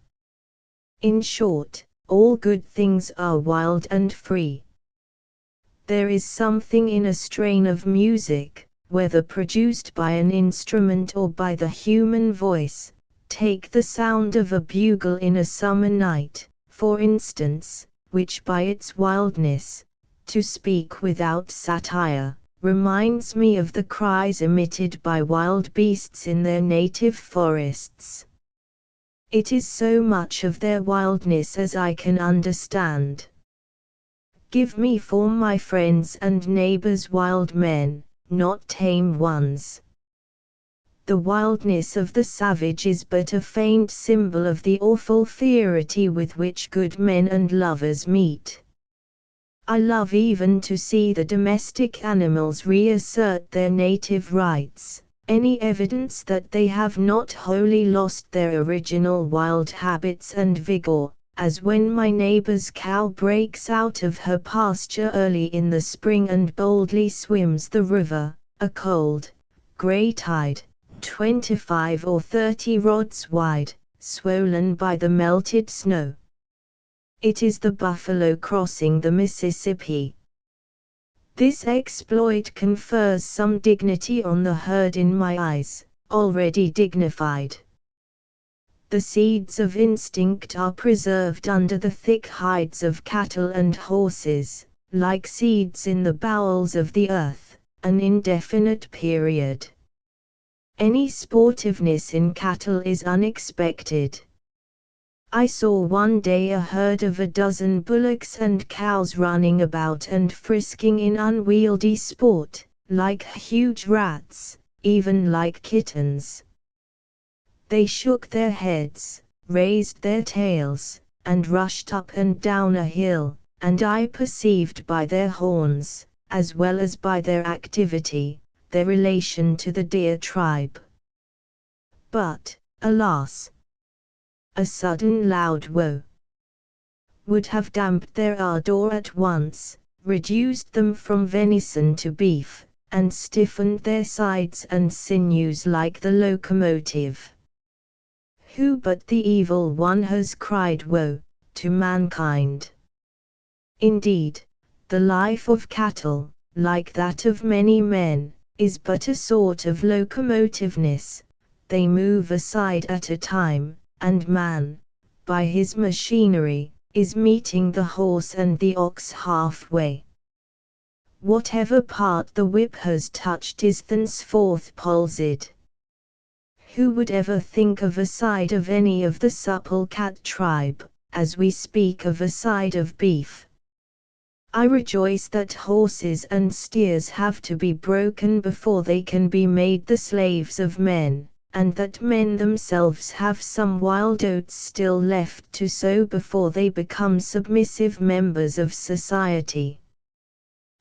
In short, all good things are wild and free. There is something in a strain of music, whether produced by an instrument or by the human voice. Take the sound of a bugle in a summer night, for instance, which by its wildness, to speak without satire, reminds me of the cries emitted by wild beasts in their native forests. It is so much of their wildness as I can understand. Give me for my friends and neighbors wild men, not tame ones. The wildness of the savage is but a faint symbol of the awful fierity with which good men and lovers meet. I love even to see the domestic animals reassert their native rights, any evidence that they have not wholly lost their original wild habits and vigor, as when my neighbor's cow breaks out of her pasture early in the spring and boldly swims the river, a cold, gray tide, 25 or 30 rods wide, swollen by the melted snow. It is the buffalo crossing the Mississippi. This exploit confers some dignity on the herd in my eyes, already dignified. The seeds of instinct are preserved under the thick hides of cattle and horses, like seeds in the bowels of the earth, an indefinite period. Any sportiveness in cattle is unexpected. I saw one day a herd of a dozen bullocks and cows running about and frisking in unwieldy sport, like huge rats, even like kittens. They shook their heads, raised their tails, and rushed up and down a hill, and I perceived by their horns, as well as by their activity, their relation to the deer tribe. But, alas! A sudden loud woe would have damped their ardor at once, reduced them from venison to beef, and stiffened their sides and sinews like the locomotive. Who but the evil one has cried woe to mankind? Indeed, the life of cattle, like that of many men, is but a sort of locomotiveness. They move aside at a time, and man, by his machinery, is meeting the horse and the ox halfway. Whatever part the whip has touched is thenceforth palsied. Who would ever think of a side of any of the supple cat tribe, as we speak of a side of beef? I rejoice that horses and steers have to be broken before they can be made the slaves of men, and that men themselves have some wild oats still left to sow before they become submissive members of society.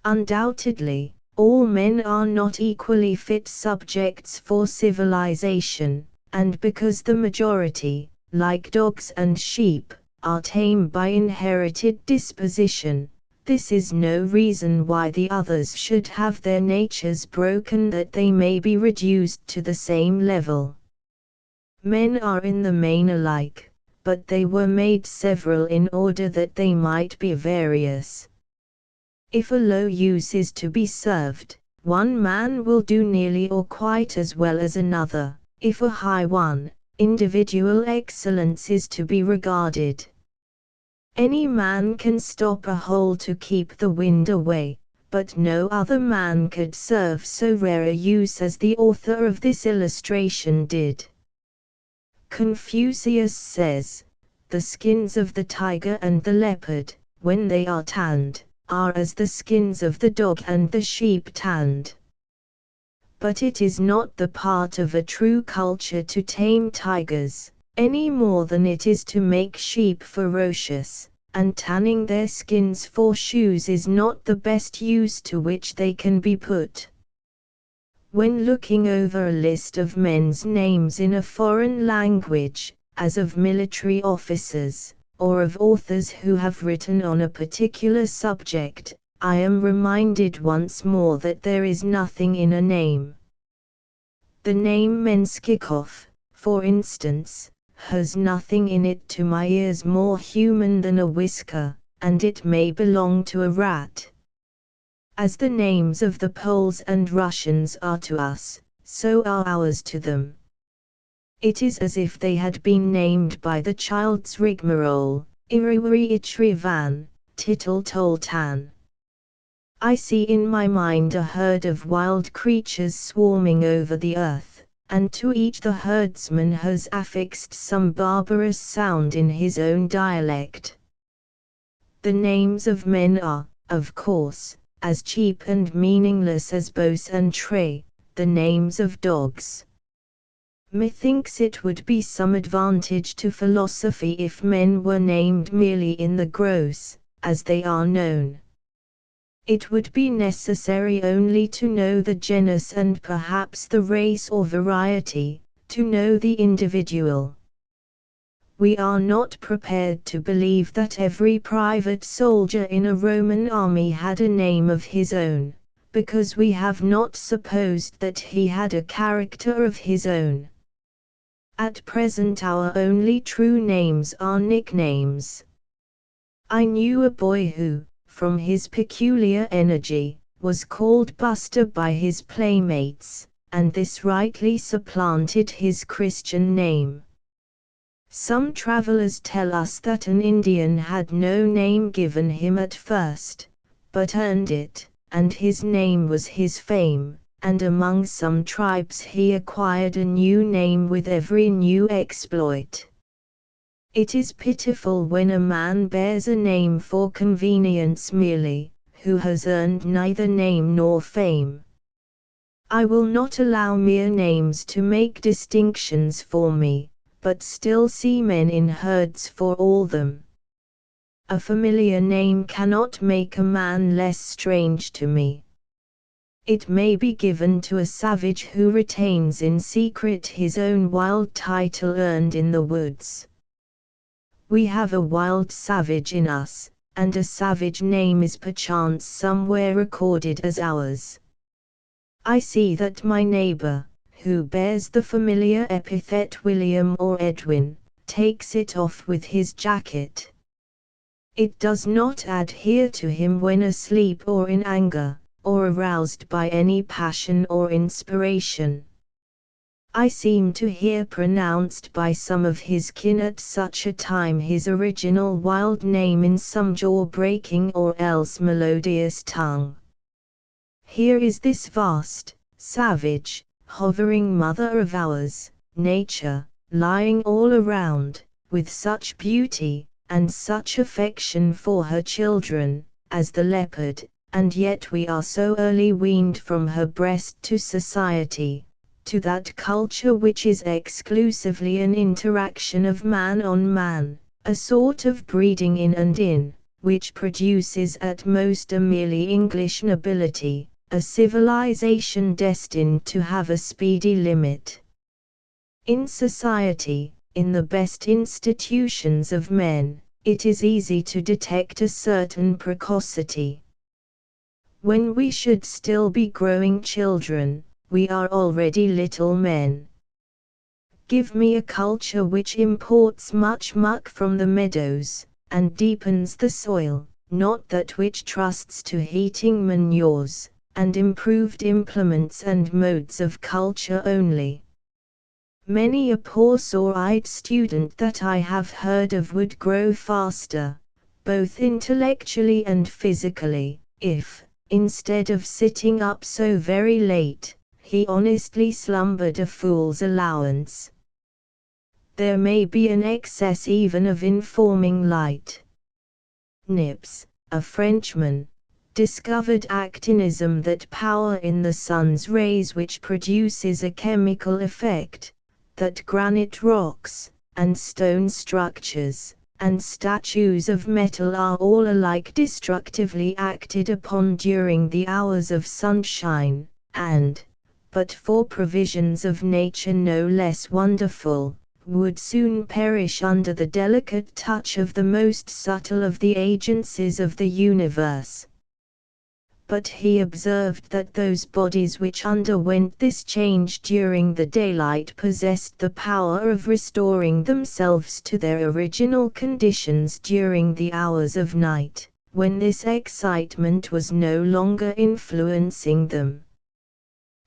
Undoubtedly, all men are not equally fit subjects for civilization, and because the majority, like dogs and sheep, are tame by inherited disposition, this is no reason why the others should have their natures broken that they may be reduced to the same level. Men are in the main alike, but they were made several in order that they might be various. If a low use is to be served, one man will do nearly or quite as well as another, if a high one, individual excellence is to be regarded. Any man can stop a hole to keep the wind away, but no other man could serve so rare a use as the author of this illustration did. Confucius says, "The skins of the tiger and the leopard, when they are tanned, are as the skins of the dog and the sheep tanned." But it is not the part of a true culture to tame tigers, any more than it is to make sheep ferocious, and tanning their skins for shoes is not the best use to which they can be put. When looking over a list of men's names in a foreign language, as of military officers, or of authors who have written on a particular subject, I am reminded once more that there is nothing in a name. The name Menschikoff, for instance, has nothing in it to my ears more human than a whisker, and it may belong to a rat. As the names of the Poles and Russians are to us, so are ours to them. It is as if they had been named by the child's rigmarole, Iriwiri Ichrivan, Tittle Toltan. I see in my mind a herd of wild creatures swarming over the earth, and to each the herdsman has affixed some barbarous sound in his own dialect. The names of men are, of course, as cheap and meaningless as Bose and Trey, the names of dogs. Methinks it would be some advantage to philosophy if men were named merely in the gross, as they are known. It would be necessary only to know the genus and perhaps the race or variety, to know the individual. We are not prepared to believe that every private soldier in a Roman army had a name of his own, because we have not supposed that he had a character of his own. At present our only true names are nicknames. I knew a boy who, from his peculiar energy, was called Buster by his playmates, and this rightly supplanted his Christian name. Some travelers tell us that an Indian had no name given him at first, but earned it, and his name was his fame, and among some tribes he acquired a new name with every new exploit. It is pitiful when a man bears a name for convenience merely, who has earned neither name nor fame. I will not allow mere names to make distinctions for me, but still see men in herds for all them. A familiar name cannot make a man less strange to me. It may be given to a savage who retains in secret his own wild title earned in the woods. We have a wild savage in us, and a savage name is perchance somewhere recorded as ours. I see that my neighbor, who bears the familiar epithet William or Edwin, takes it off with his jacket. It does not adhere to him when asleep or in anger, or aroused by any passion or inspiration. I seem to hear pronounced by some of his kin at such a time his original wild name in some jaw-breaking or else melodious tongue. Here is this vast, savage, hovering mother of ours, nature, lying all around, with such beauty, and such affection for her children, as the leopard, and yet we are so early weaned from her breast to society, to that culture which is exclusively an interaction of man on man, a sort of breeding in and in, which produces at most a merely English nobility, a civilization destined to have a speedy limit. In society, in the best institutions of men, it is easy to detect a certain precocity. When we should still be growing children, we are already little men. Give me a culture which imports much muck from the meadows, and deepens the soil, not that which trusts to heating manures, and improved implements and modes of culture only. Many a poor sore-eyed student that I have heard of would grow faster, both intellectually and physically, if, instead of sitting up so very late, he honestly slumbered a fool's allowance. There may be an excess even of informing light. Nips, a Frenchman, discovered actinism, that power in the sun's rays which produces a chemical effect, that granite rocks, and stone structures, and statues of metal are all alike destructively acted upon during the hours of sunshine, and, but for provisions of nature no less wonderful, would soon perish under the delicate touch of the most subtle of the agencies of the universe. But he observed that those bodies which underwent this change during the daylight possessed the power of restoring themselves to their original conditions during the hours of night, when this excitement was no longer influencing them.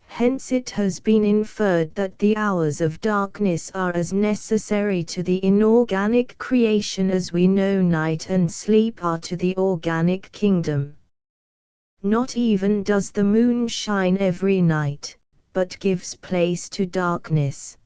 Hence it has been inferred that the hours of darkness are as necessary to the inorganic creation as we know night and sleep are to the organic kingdom. Not even does the moon shine every night, but gives place to darkness.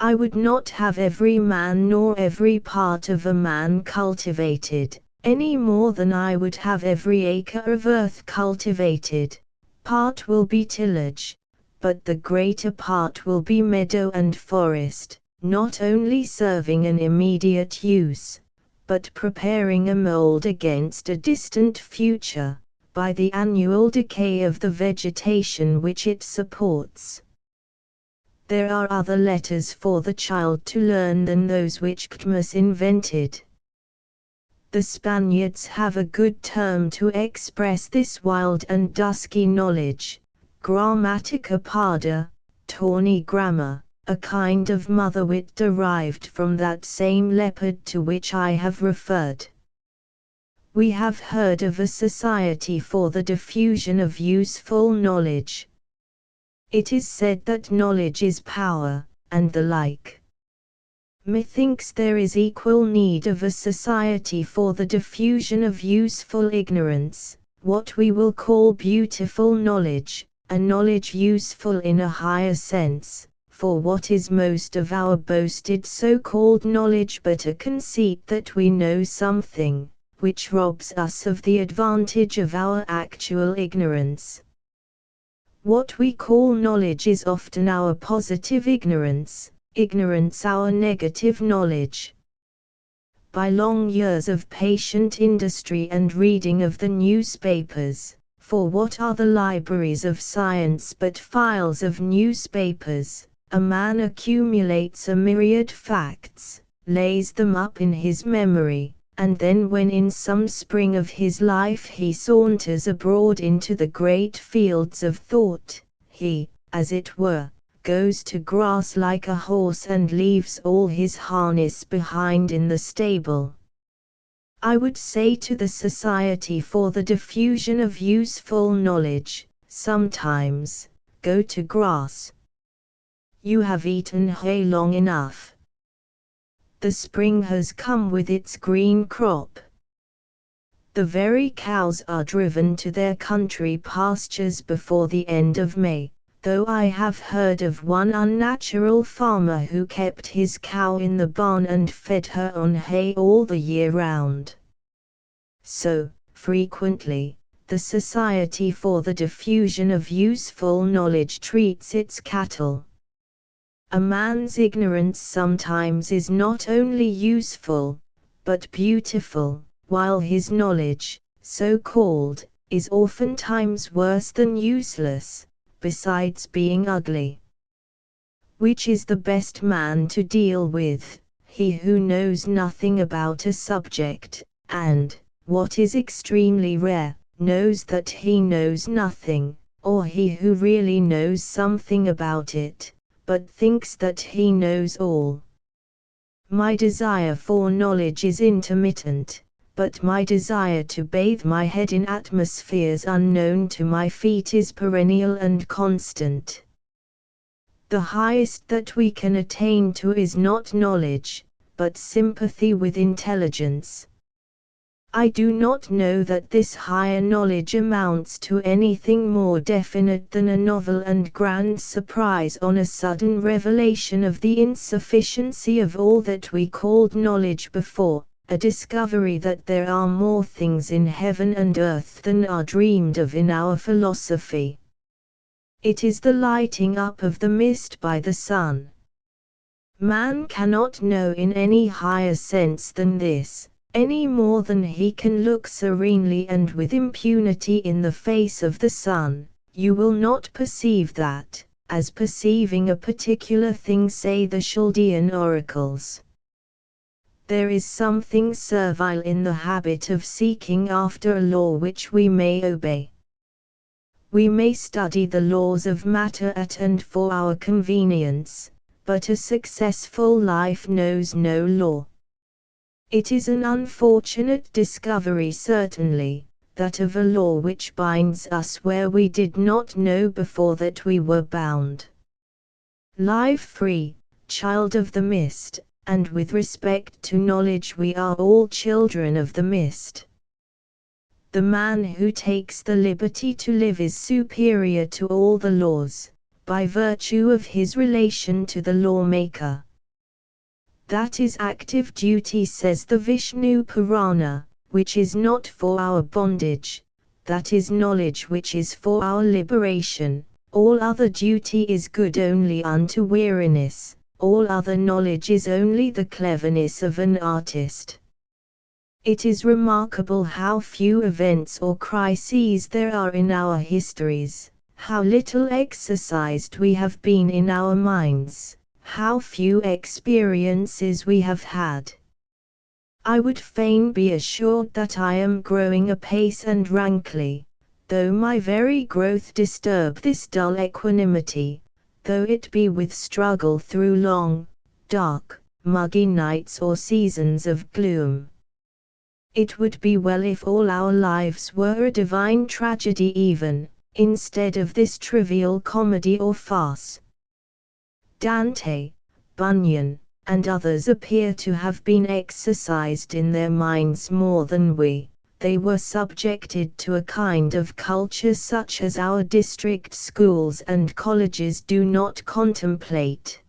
I would not have every man nor every part of a man cultivated, any more than I would have every acre of earth cultivated. Part will be tillage, but the greater part will be meadow and forest, not only serving an immediate use, but preparing a mold against a distant future, by the annual decay of the vegetation which it supports. There are other letters for the child to learn than those which Ctmus invented. The Spaniards have a good term to express this wild and dusky knowledge, grammatica parda, tawny grammar, a kind of mother-wit derived from that same leopard to which I have referred. We have heard of a society for the diffusion of useful knowledge. It is said that knowledge is power, and the like. Methinks there is equal need of a society for the diffusion of useful ignorance, what we will call beautiful knowledge, a knowledge useful in a higher sense, for what is most of our boasted so-called knowledge but a conceit that we know something, which robs us of the advantage of our actual ignorance. What we call knowledge is often our positive ignorance, ignorance our negative knowledge. By long years of patient industry and reading of the newspapers, for what are the libraries of science but files of newspapers, a man accumulates a myriad facts, lays them up in his memory, and then when in some spring of his life he saunters abroad into the great fields of thought, he, as it were, goes to grass like a horse and leaves all his harness behind in the stable. I would say to the Society for the Diffusion of Useful Knowledge, sometimes, go to grass. You have eaten hay long enough. The spring has come with its green crop. The very cows are driven to their country pastures before the end of May, though I have heard of one unnatural farmer who kept his cow in the barn and fed her on hay all the year round. So, frequently, the Society for the Diffusion of Useful Knowledge treats its cattle. A man's ignorance sometimes is not only useful, but beautiful, while his knowledge, so called, is oftentimes worse than useless, besides being ugly. Which is the best man to deal with, he who knows nothing about a subject, and, what is extremely rare, knows that he knows nothing, or he who really knows something about it, but thinks that he knows all? My desire for knowledge is intermittent, but my desire to bathe my head in atmospheres unknown to my feet is perennial and constant. The highest that we can attain to is not knowledge, but sympathy with intelligence. I do not know that this higher knowledge amounts to anything more definite than a novel and grand surprise on a sudden revelation of the insufficiency of all that we called knowledge before, a discovery that there are more things in heaven and earth than are dreamed of in our philosophy. It is the lighting up of the mist by the sun. Man cannot know in any higher sense than this, any more than he can look serenely and with impunity in the face of the sun. You will not perceive that, as perceiving a particular thing, say the Chaldean oracles. There is something servile in the habit of seeking after a law which we may obey. We may study the laws of matter at and for our convenience, but a successful life knows no law. It is an unfortunate discovery certainly, that of a law which binds us where we did not know before that we were bound. Live free, child of the mist, and with respect to knowledge we are all children of the mist. The man who takes the liberty to live is superior to all the laws, by virtue of his relation to the lawmaker. That is active duty, says the Vishnu Purana, which is not for our bondage, that is knowledge which is for our liberation. All other duty is good only unto weariness, all other knowledge is only the cleverness of an artist. It is remarkable how few events or crises there are in our histories, how little exercised we have been in our minds, how few experiences we have had. I would fain be assured that I am growing apace and rankly, though my very growth disturb this dull equanimity, though it be with struggle through long, dark, muggy nights or seasons of gloom. It would be well if all our lives were a divine tragedy even, instead of this trivial comedy or farce. Dante, Bunyan, and others appear to have been exercised in their minds more than we. They were subjected to a kind of culture such as our district schools and colleges do not contemplate.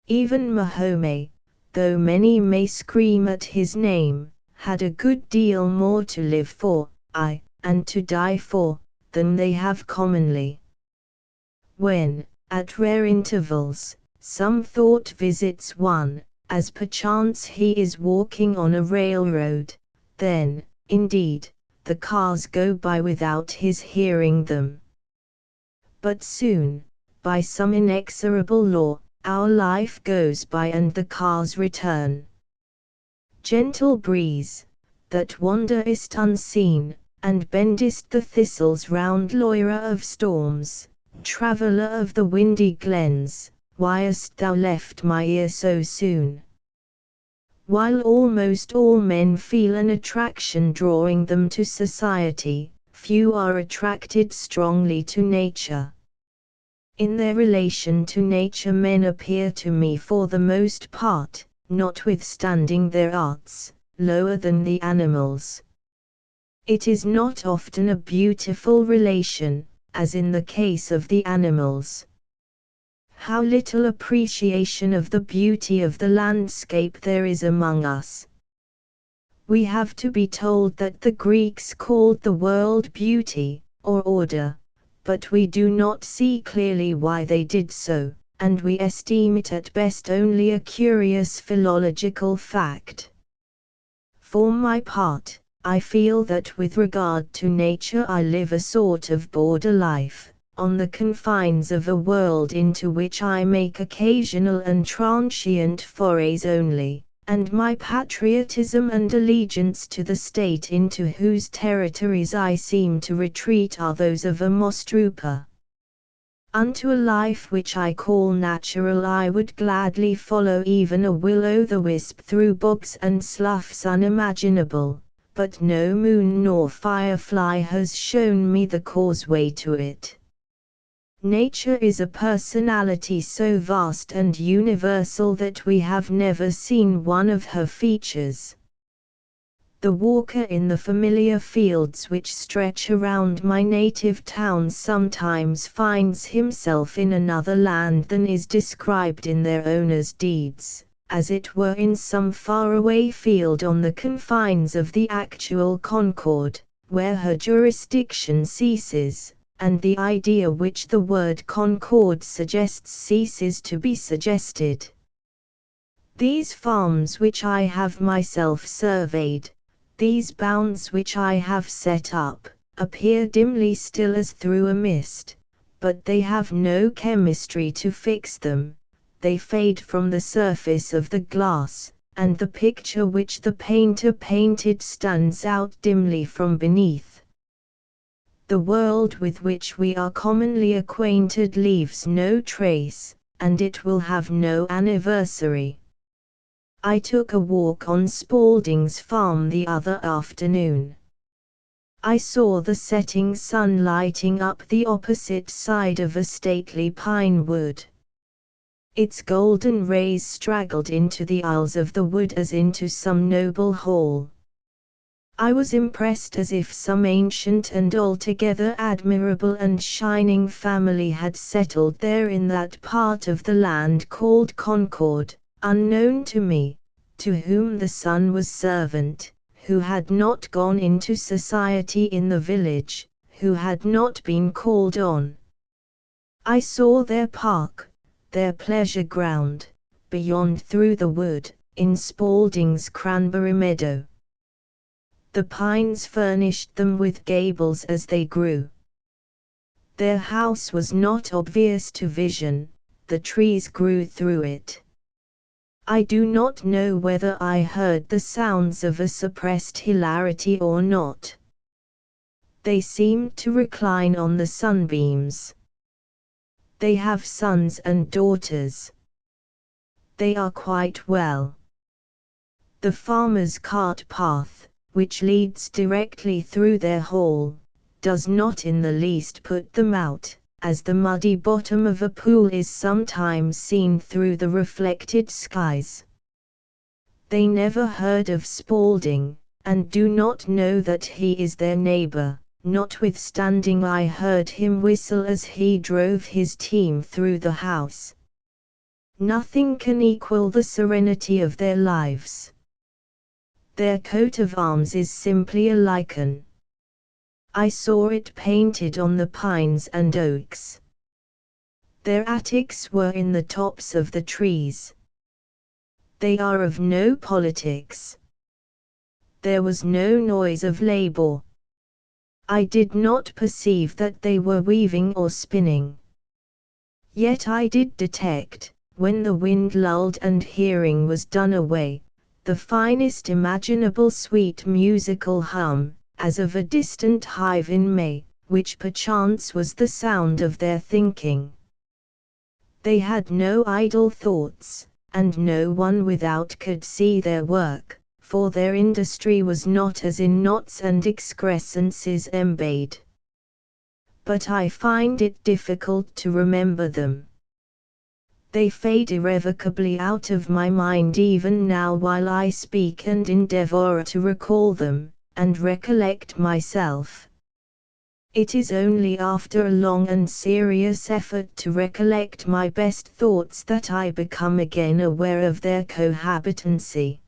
Even Mahomet, though many may scream at his name, had a good deal more to live for, and to die for, than they have commonly. When, at rare intervals, some thought visits one, as perchance he is walking on a railroad, then, indeed, the cars go by without his hearing them. But soon, by some inexorable law, our life goes by and the cars return. Gentle breeze, that wanderest unseen, and bendest the thistles round, Loira of storms, traveller of the windy glens, why hast thou left my ear so soon? While almost all men feel an attraction drawing them to society, few are attracted strongly to nature. In their relation to nature men appear to me for the most part, notwithstanding their arts, lower than the animals. It is not often a beautiful relation, as in the case of the animals. How little appreciation of the beauty of the landscape there is among us. We have to be told that the Greeks called the world beauty, or order, but we do not see clearly why they did so, and we esteem it at best only a curious philological fact. For my part, I feel that with regard to nature I live a sort of border life, on the confines of a world into which I make occasional and transient forays only, and my patriotism and allegiance to the state into whose territories I seem to retreat are those of a mostruper. Unto a life which I call natural I would gladly follow even a will-o'-the-wisp through bogs and sloughs unimaginable, but no moon nor firefly has shown me the causeway to it. Nature is a personality so vast and universal that we have never seen one of her features. The walker in the familiar fields which stretch around my native town sometimes finds himself in another land than is described in their owners' deeds, as it were in some faraway field on the confines of the actual Concord, where her jurisdiction ceases, and the idea which the word Concord suggests ceases to be suggested. These farms which I have myself surveyed, these bounds which I have set up, appear dimly still as through a mist, but they have no chemistry to fix them, they fade from the surface of the glass, and the picture which the painter painted stands out dimly from beneath. The world with which we are commonly acquainted leaves no trace, and it will have no anniversary. I took a walk on Spaulding's farm the other afternoon. I saw the setting sun lighting up the opposite side of a stately pine wood. Its golden rays straggled into the aisles of the wood as into some noble hall. I was impressed as if some ancient and altogether admirable and shining family had settled there in that part of the land called Concord, unknown to me, to whom the sun was servant, who had not gone into society in the village, who had not been called on. I saw their park, their pleasure ground, beyond through the wood, in Spaulding's cranberry meadow. The pines furnished them with gables as they grew. Their house was not obvious to vision, the trees grew through it. I do not know whether I heard the sounds of a suppressed hilarity or not. They seemed to recline on the sunbeams. They have sons and daughters. They are quite well. The farmer's cart path, which leads directly through their hall, does not in the least put them out, as the muddy bottom of a pool is sometimes seen through the reflected skies. They never heard of Spaulding, and do not know that he is their neighbor, notwithstanding I heard him whistle as he drove his team through the house. Nothing can equal the serenity of their lives. Their coat of arms is simply a lichen. I saw it painted on the pines and oaks. Their attics were in the tops of the trees. They are of no politics. There was no noise of labor. I did not perceive that they were weaving or spinning. Yet I did detect, when the wind lulled and hearing was done away, the finest imaginable sweet musical hum, as of a distant hive in May, which perchance was the sound of their thinking. They had no idle thoughts, and no one without could see their work, for their industry was not as in knots and excrescences embayed. But I find it difficult to remember them. They fade irrevocably out of my mind even now while I speak and endeavor to recall them, and recollect myself. It is only after a long and serious effort to recollect my best thoughts that I become again aware of their cohabitancy.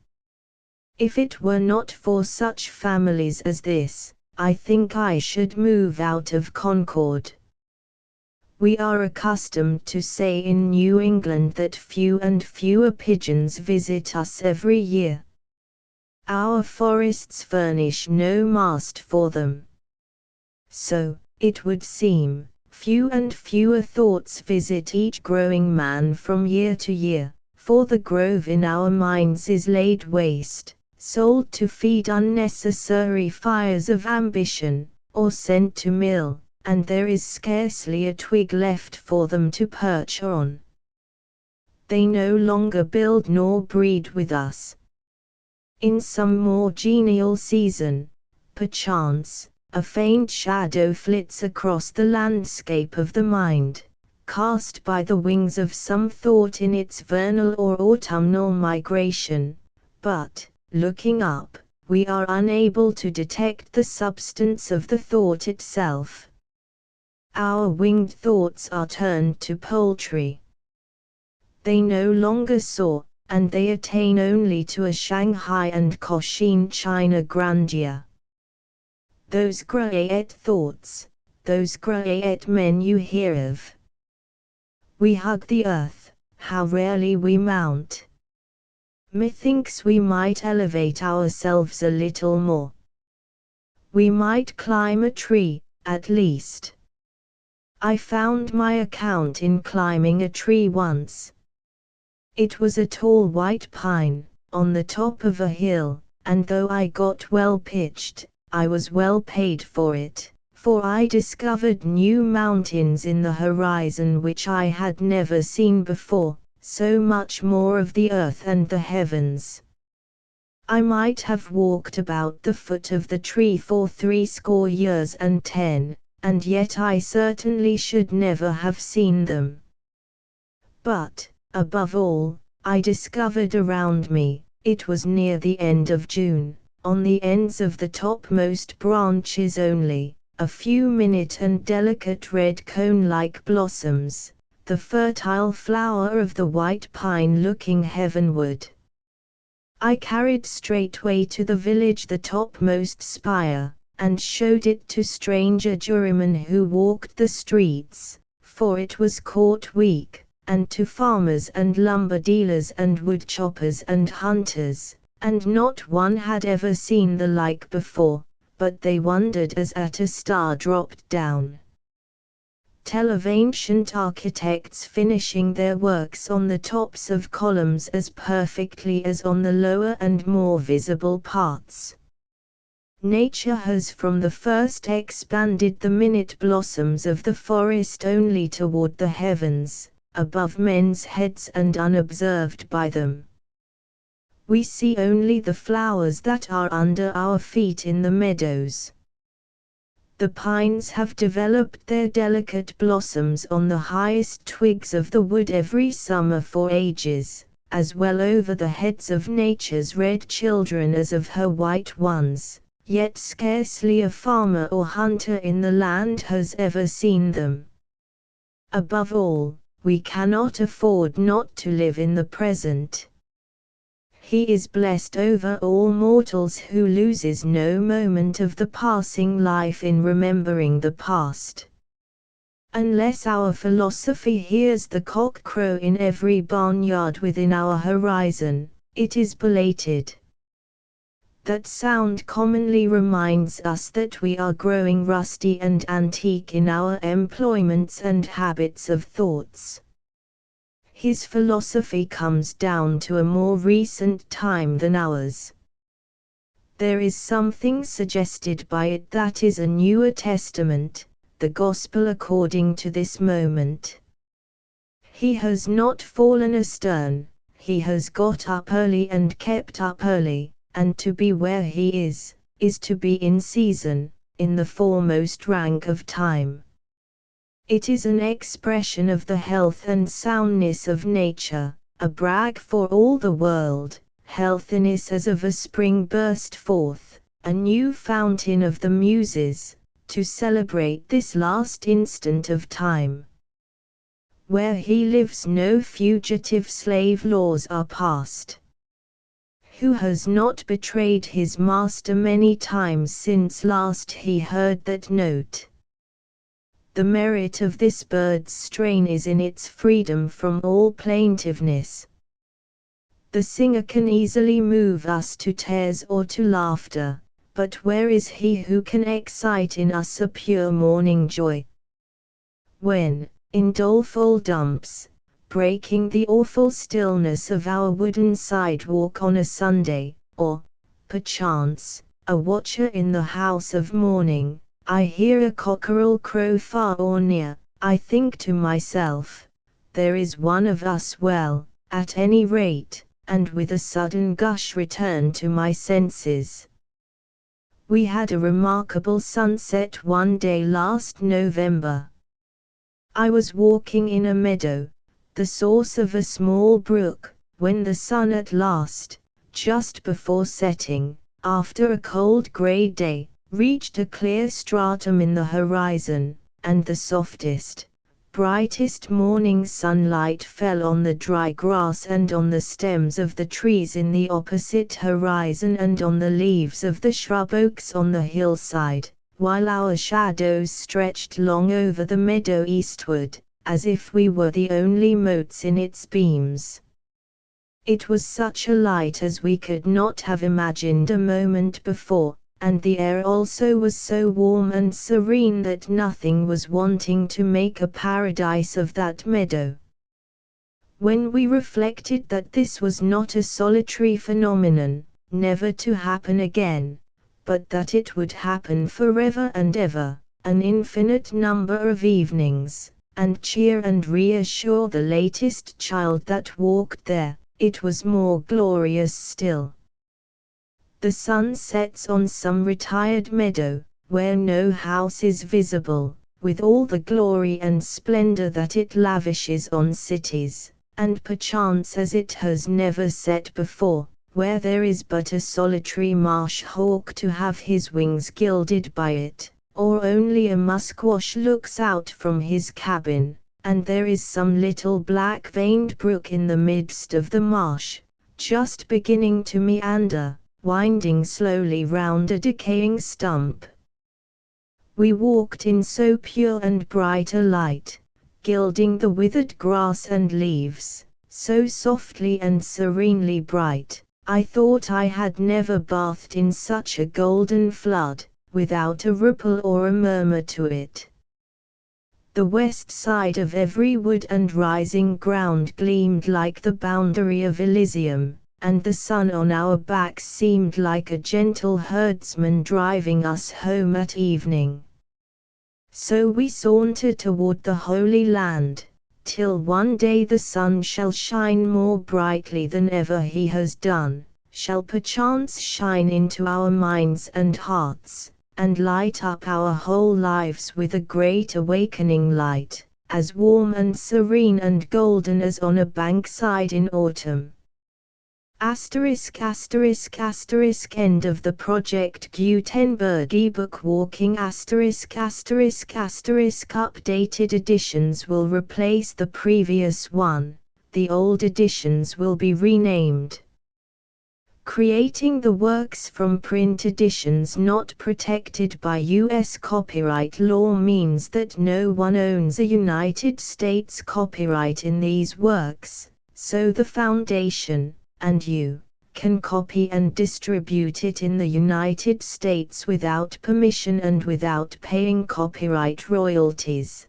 If it were not for such families as this, I think I should move out of Concord. We are accustomed to say in New England that few and fewer pigeons visit us every year. Our forests furnish no mast for them. So, it would seem, few and fewer thoughts visit each growing man from year to year, for the grove in our minds is laid waste, sold to feed unnecessary fires of ambition, or sent to mill, and there is scarcely a twig left for them to perch on. They no longer build nor breed with us. In some more genial season, perchance, a faint shadow flits across the landscape of the mind, cast by the wings of some thought in its vernal or autumnal migration, but, looking up, we are unable to detect the substance of the thought itself. Our winged thoughts are turned to poultry. They no longer soar, and they attain only to a Shanghai and Cochin China grandeur. Those great thoughts, those great men you hear of. We hug the earth, how rarely we mount. Methinks we might elevate ourselves a little more. We might climb a tree, at least. I found my account in climbing a tree once. It was a tall white pine, on the top of a hill, and though I got well pitched, I was well paid for it, for I discovered new mountains in the horizon which I had never seen before, so much more of the earth and the heavens. I might have walked about the foot of the tree for 60 years and 10, and yet I certainly should never have seen them. But, above all, I discovered around me, it was near the end of June, on the ends of the topmost branches only, a few minute and delicate red cone-like blossoms, the fertile flower of the white pine looking heavenward. I carried straightway to the village the topmost spire, and showed it to stranger jurymen who walked the streets, for it was court week, and to farmers and lumber dealers and wood choppers and hunters, and not one had ever seen the like before, but they wondered as at a star dropped down. Tell of ancient architects finishing their works on the tops of columns as perfectly as on the lower and more visible parts. Nature has from the first expanded the minute blossoms of the forest only toward the heavens, above men's heads and unobserved by them. We see only the flowers that are under our feet in the meadows. The pines have developed their delicate blossoms on the highest twigs of the wood every summer for ages, as well over the heads of nature's red children as of her white ones, yet scarcely a farmer or hunter in the land has ever seen them. Above all, we cannot afford not to live in the present. He is blessed over all mortals who loses no moment of the passing life in remembering the past. Unless our philosophy hears the cock crow in every barnyard within our horizon, it is belated. That sound commonly reminds us that we are growing rusty and antique in our employments and habits of thoughts. His philosophy comes down to a more recent time than ours. There is something suggested by it that is a newer testament, the gospel according to this moment. He has not fallen astern, he has got up early and kept up early, and to be where he is to be in season, in the foremost rank of time. It is an expression of the health and soundness of nature, a brag for all the world, healthiness as of a spring burst forth, a new fountain of the muses, to celebrate this last instant of time. Where he lives no fugitive slave laws are passed. Who has not betrayed his master many times since last he heard that note? The merit of this bird's strain is in its freedom from all plaintiveness. The singer can easily move us to tears or to laughter, but where is he who can excite in us a pure morning joy? When, in doleful dumps, breaking the awful stillness of our wooden sidewalk on a Sunday, or, perchance, a watcher in the house of mourning, I hear a cockerel crow far or near, I think to myself, there is one of us well, at any rate, and with a sudden gush return to my senses. We had a remarkable sunset one day last November. I was walking in a meadow, the source of a small brook, when the sun at last, just before setting, after a cold grey day, reached a clear stratum in the horizon, and the softest, brightest morning sunlight fell on the dry grass and on the stems of the trees in the opposite horizon and on the leaves of the shrub oaks on the hillside, while our shadows stretched long over the meadow eastward, as if we were the only motes in its beams. It was such a light as we could not have imagined a moment before, and the air also was so warm and serene that nothing was wanting to make a paradise of that meadow. When we reflected that this was not a solitary phenomenon, never to happen again, but that it would happen forever and ever, an infinite number of evenings, and cheer and reassure the latest child that walked there, it was more glorious still. The sun sets on some retired meadow, where no house is visible, with all the glory and splendor that it lavishes on cities, and perchance as it has never set before, where there is but a solitary marsh hawk to have his wings gilded by it, or only a musquash looks out from his cabin, and there is some little black-veined brook in the midst of the marsh, just beginning to meander, winding slowly round a decaying stump. We walked in so pure and bright a light, gilding the withered grass and leaves, so softly and serenely bright, I thought I had never bathed in such a golden flood, without a ripple or a murmur to it. The west side of every wood and rising ground gleamed like the boundary of Elysium, and the sun on our backs seemed like a gentle herdsman driving us home at evening. So we sauntered toward the Holy Land, till one day the sun shall shine more brightly than ever he has done, shall perchance shine into our minds and hearts, and light up our whole lives with a great awakening light, as warm and serene and golden as on a bankside in autumn. End of the Project Gutenberg ebook Walking ***** Updated editions will replace the previous one, the old editions will be renamed. Creating the works from print editions not protected by U.S. copyright law means that no one owns a United States copyright in these works, so the Foundation, and you, can copy and distribute it in the United States without permission and without paying copyright royalties.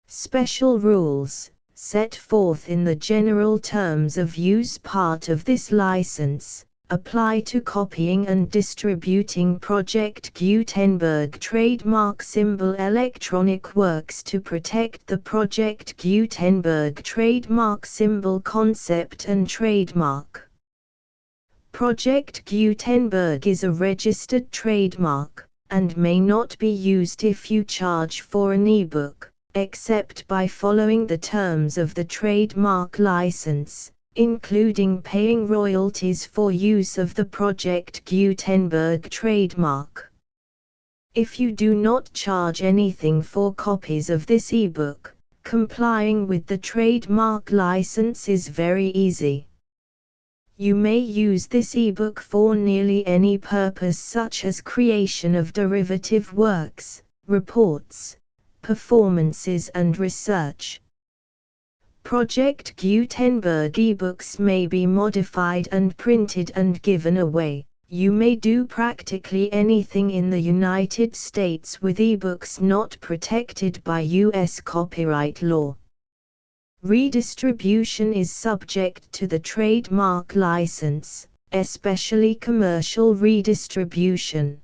Special rules, set forth in the general terms of use part of this license, apply to copying and distributing Project Gutenberg trademark symbol electronic works to protect the Project Gutenberg trademark symbol concept and trademark. Project Gutenberg is a registered trademark, and may not be used if you charge for an ebook, except by following the terms of the trademark license, including paying royalties for use of the Project Gutenberg trademark. If you do not charge anything for copies of this ebook, complying with the trademark license is very easy. You may use this ebook for nearly any purpose such as creation of derivative works, reports, performances and research. Project Gutenberg ebooks may be modified and printed and given away. You may do practically anything in the United States with ebooks not protected by U.S. copyright law. Redistribution is subject to the trademark license, especially commercial redistribution.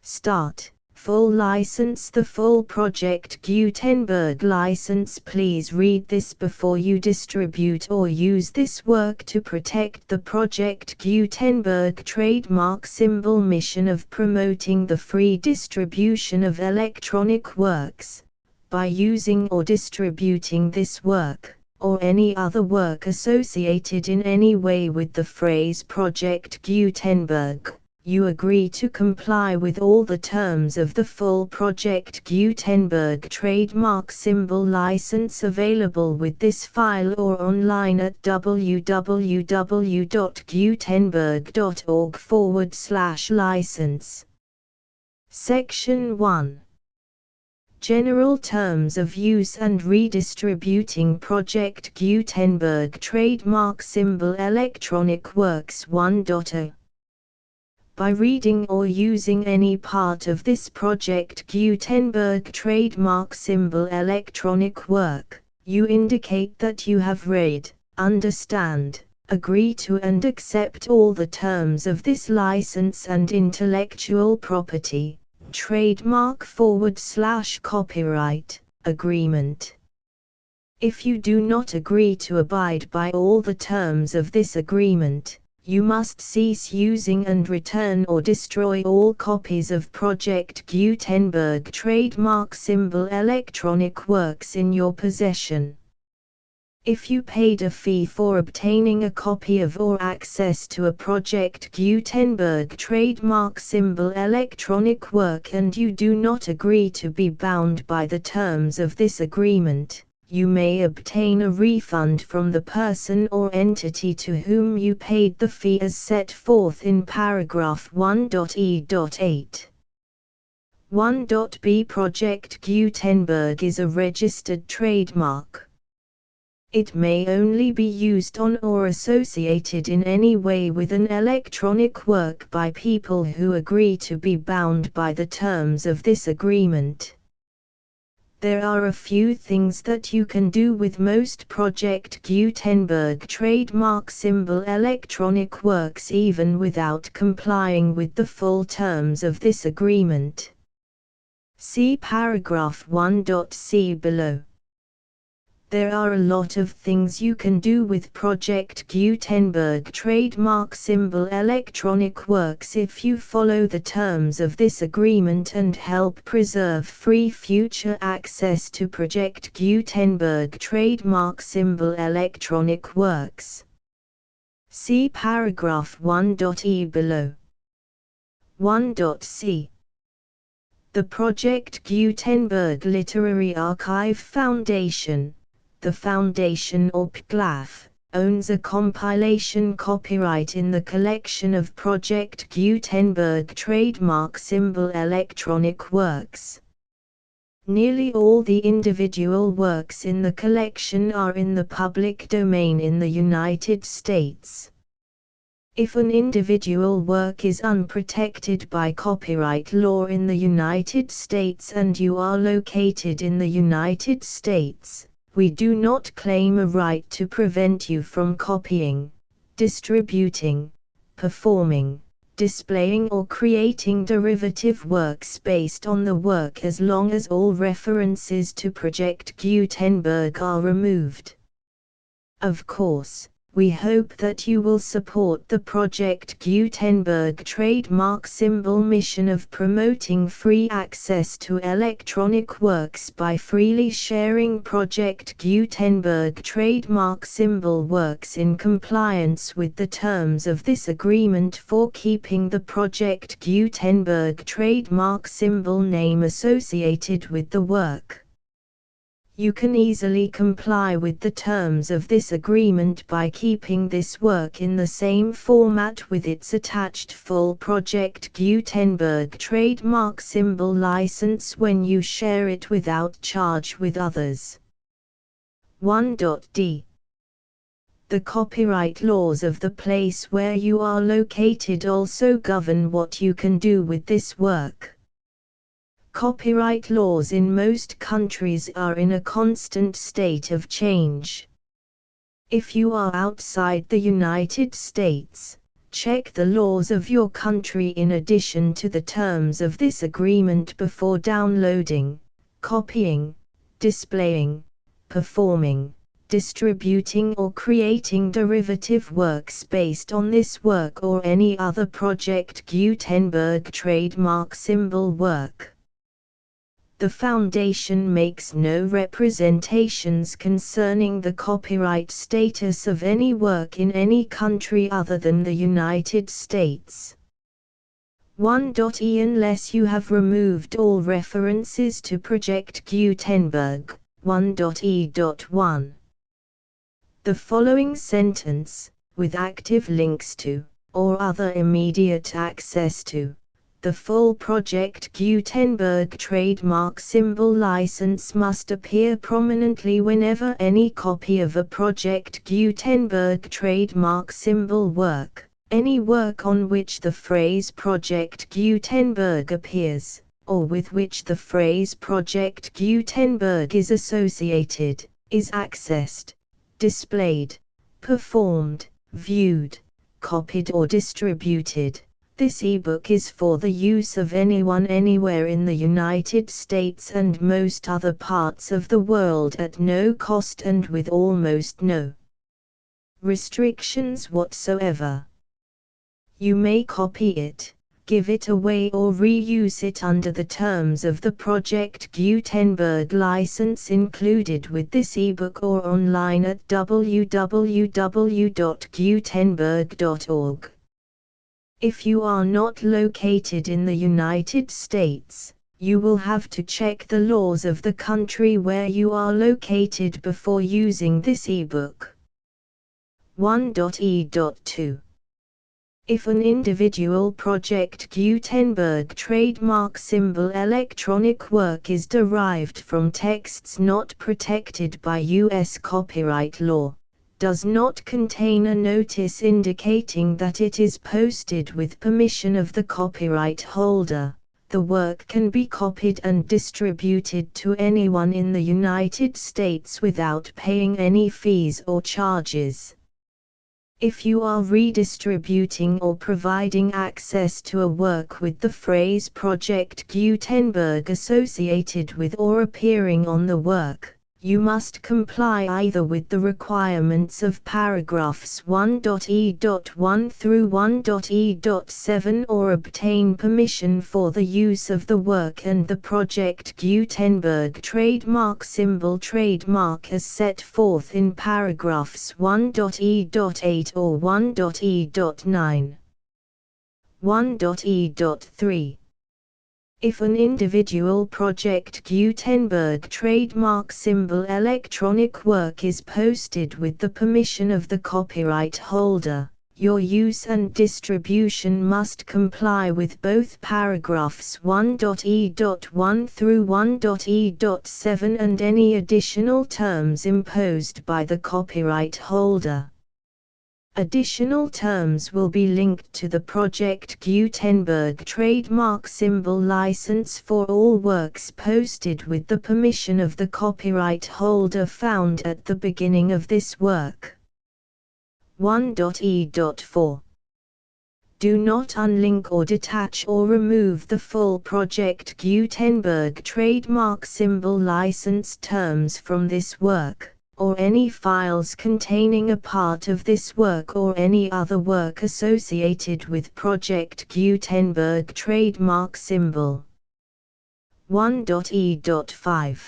Start. Full license. The full Project Gutenberg license. Please read this before you distribute or use this work to protect the Project Gutenberg trademark symbol mission of promoting the free distribution of electronic works, by using or distributing this work, or any other work associated in any way with the phrase Project Gutenberg, you agree to comply with all the terms of the full Project Gutenberg trademark symbol license available with this file or online at www.gutenberg.org/license. Section 1. General Terms of Use and Redistributing Project Gutenberg Trademark Symbol Electronic Works 1.0. By reading or using any part of this Project Gutenberg trademark symbol electronic work, you indicate that you have read, understand, agree to and accept all the terms of this license and intellectual property, trademark/copyright, agreement. If you do not agree to abide by all the terms of this agreement, you must cease using and return or destroy all copies of Project Gutenberg trademark symbol electronic works in your possession. If you paid a fee for obtaining a copy of or access to a Project Gutenberg trademark symbol electronic work and you do not agree to be bound by the terms of this agreement, you may obtain a refund from the person or entity to whom you paid the fee as set forth in paragraph 1.e.8. 1.b Project Gutenberg is a registered trademark. It may only be used on or associated in any way with an electronic work by people who agree to be bound by the terms of this agreement. There are a few things that you can do with most Project Gutenberg trademark symbol electronic works even without complying with the full terms of this agreement. See paragraph 1.c below. There are a lot of things you can do with Project Gutenberg trademark symbol electronic works if you follow the terms of this agreement and help preserve free future access to Project Gutenberg trademark symbol electronic works. See paragraph 1.e below. 1.c. The Project Gutenberg Literary Archive Foundation, the Foundation or PGLAF, owns a compilation copyright in the collection of Project Gutenberg trademark symbol electronic works. Nearly all the individual works in the collection are in the public domain in the United States. If an individual work is unprotected by copyright law in the United States and you are located in the United States, we do not claim a right to prevent you from copying, distributing, performing, displaying or creating derivative works based on the work as long as all references to Project Gutenberg are removed. Of course, we hope that you will support the Project Gutenberg trademark symbol mission of promoting free access to electronic works by freely sharing Project Gutenberg trademark symbol works in compliance with the terms of this agreement for keeping the Project Gutenberg trademark symbol name associated with the work. You can easily comply with the terms of this agreement by keeping this work in the same format with its attached full Project Gutenberg trademark symbol license when you share it without charge with others. 1.d. The copyright laws of the place where you are located also govern what you can do with this work. Copyright laws in most countries are in a constant state of change. If you are outside the United States, check the laws of your country in addition to the terms of this agreement before downloading, copying, displaying, performing, distributing or creating derivative works based on this work or any other Project Gutenberg trademark symbol work. The Foundation makes no representations concerning the copyright status of any work in any country other than the United States. 1.e Unless you have removed all references to Project Gutenberg. 1.e.1. The following sentence, with active links to, or other immediate access to, the full Project Gutenberg trademark symbol license must appear prominently whenever any copy of a Project Gutenberg trademark symbol work, any work on which the phrase Project Gutenberg appears, or with which the phrase Project Gutenberg is associated, is accessed, displayed, performed, viewed, copied or distributed. This ebook is for the use of anyone anywhere in the United States and most other parts of the world at no cost and with almost no restrictions whatsoever. You may copy it, give it away or reuse it under the terms of the Project Gutenberg license included with this ebook or online at www.gutenberg.org. If you are not located in the United States, you will have to check the laws of the country where you are located before using this ebook. 1.e.2. If an individual Project Gutenberg trademark symbol electronic work is derived from texts not protected by U.S. copyright law, does not contain a notice indicating that it is posted with permission of the copyright holder, the work can be copied and distributed to anyone in the United States without paying any fees or charges. If you are redistributing or providing access to a work with the phrase Project Gutenberg associated with or appearing on the work, you must comply either with the requirements of paragraphs 1.e.1 through 1.e.7 or obtain permission for the use of the work and the Project Gutenberg trademark symbol trademark as set forth in paragraphs 1.e.8 or 1.e.9. 1.e.3. If an individual Project Gutenberg trademark symbol electronic work is posted with the permission of the copyright holder, your use and distribution must comply with both paragraphs 1.e.1 through 1.e.7 and any additional terms imposed by the copyright holder. Additional terms will be linked to the Project Gutenberg trademark symbol license for all works posted with the permission of the copyright holder found at the beginning of this work. 1.e.4. Do not unlink or detach or remove the full Project Gutenberg trademark symbol license terms from this work, or any files containing a part of this work or any other work associated with Project Gutenberg trademark symbol. 1.e.5.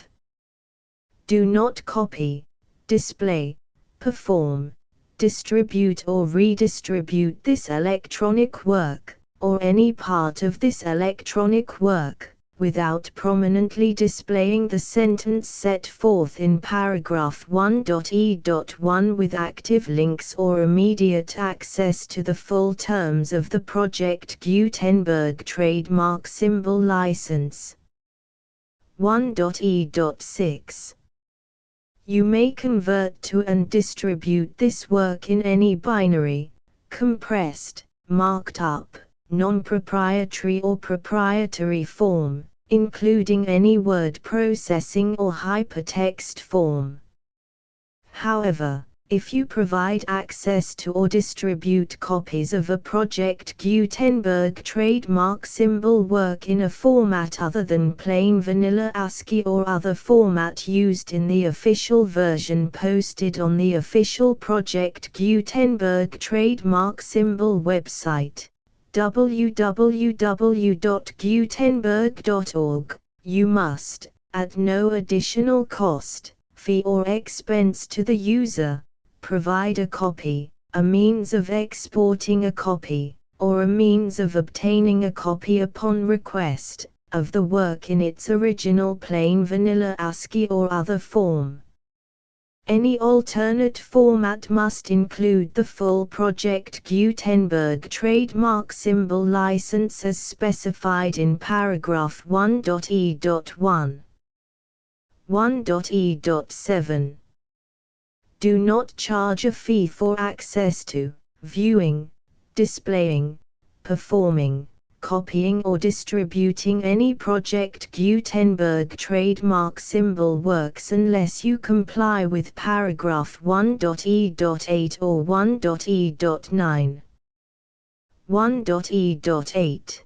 Do not copy, display, perform, distribute or redistribute this electronic work, or any part of this electronic work, without prominently displaying the sentence set forth in paragraph 1.e.1 with active links or immediate access to the full terms of the Project Gutenberg trademark symbol license. 1.e.6. You may convert to and distribute this work in any binary, compressed, marked up, non-proprietary or proprietary form, including any word processing or hypertext form. However, if you provide access to or distribute copies of a Project Gutenberg trademark symbol work in a format other than plain vanilla ASCII or other format used in the official version posted on the official Project Gutenberg trademark symbol website, www.gutenberg.org, You must, at no additional cost, fee or expense to the user, provide a copy, a means of exporting a copy, or a means of obtaining a copy upon request, of the work in its original plain vanilla ASCII or other form. Any alternate format must include the full Project Gutenberg trademark symbol license as specified in paragraph 1.e.1. 1.e.7. Do not charge a fee for access to, viewing, displaying, performing, copying or distributing any Project Gutenberg trademark symbol works unless you comply with paragraph 1.e.8 or 1.e.9. 1.e.8.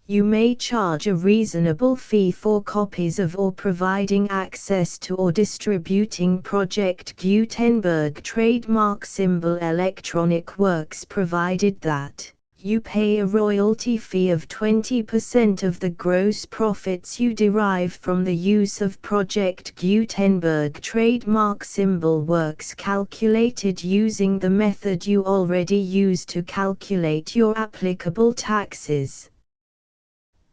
You may charge a reasonable fee for copies of or providing access to or distributing Project Gutenberg trademark symbol electronic works provided that you pay a royalty fee of 20% of the gross profits you derive from the use of Project Gutenberg trademark symbol works calculated using the method you already use to calculate your applicable taxes.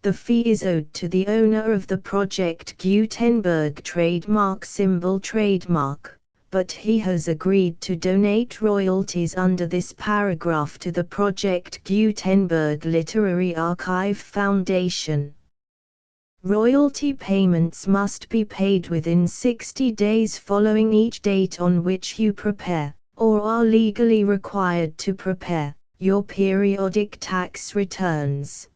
The fee is owed to the owner of the Project Gutenberg trademark symbol trademark, but he has agreed to donate royalties under this paragraph to the Project Gutenberg Literary Archive Foundation. Royalty payments must be paid within 60 days following each date on which you prepare, or are legally required to prepare, your periodic tax returns.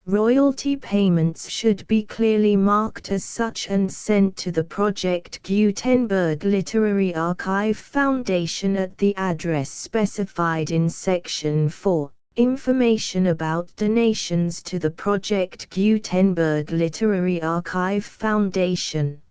Royalty payments should be clearly marked as such and sent to the Project Gutenberg Literary Archive Foundation at the address specified in Section 4, Information about donations to the Project Gutenberg Literary Archive Foundation.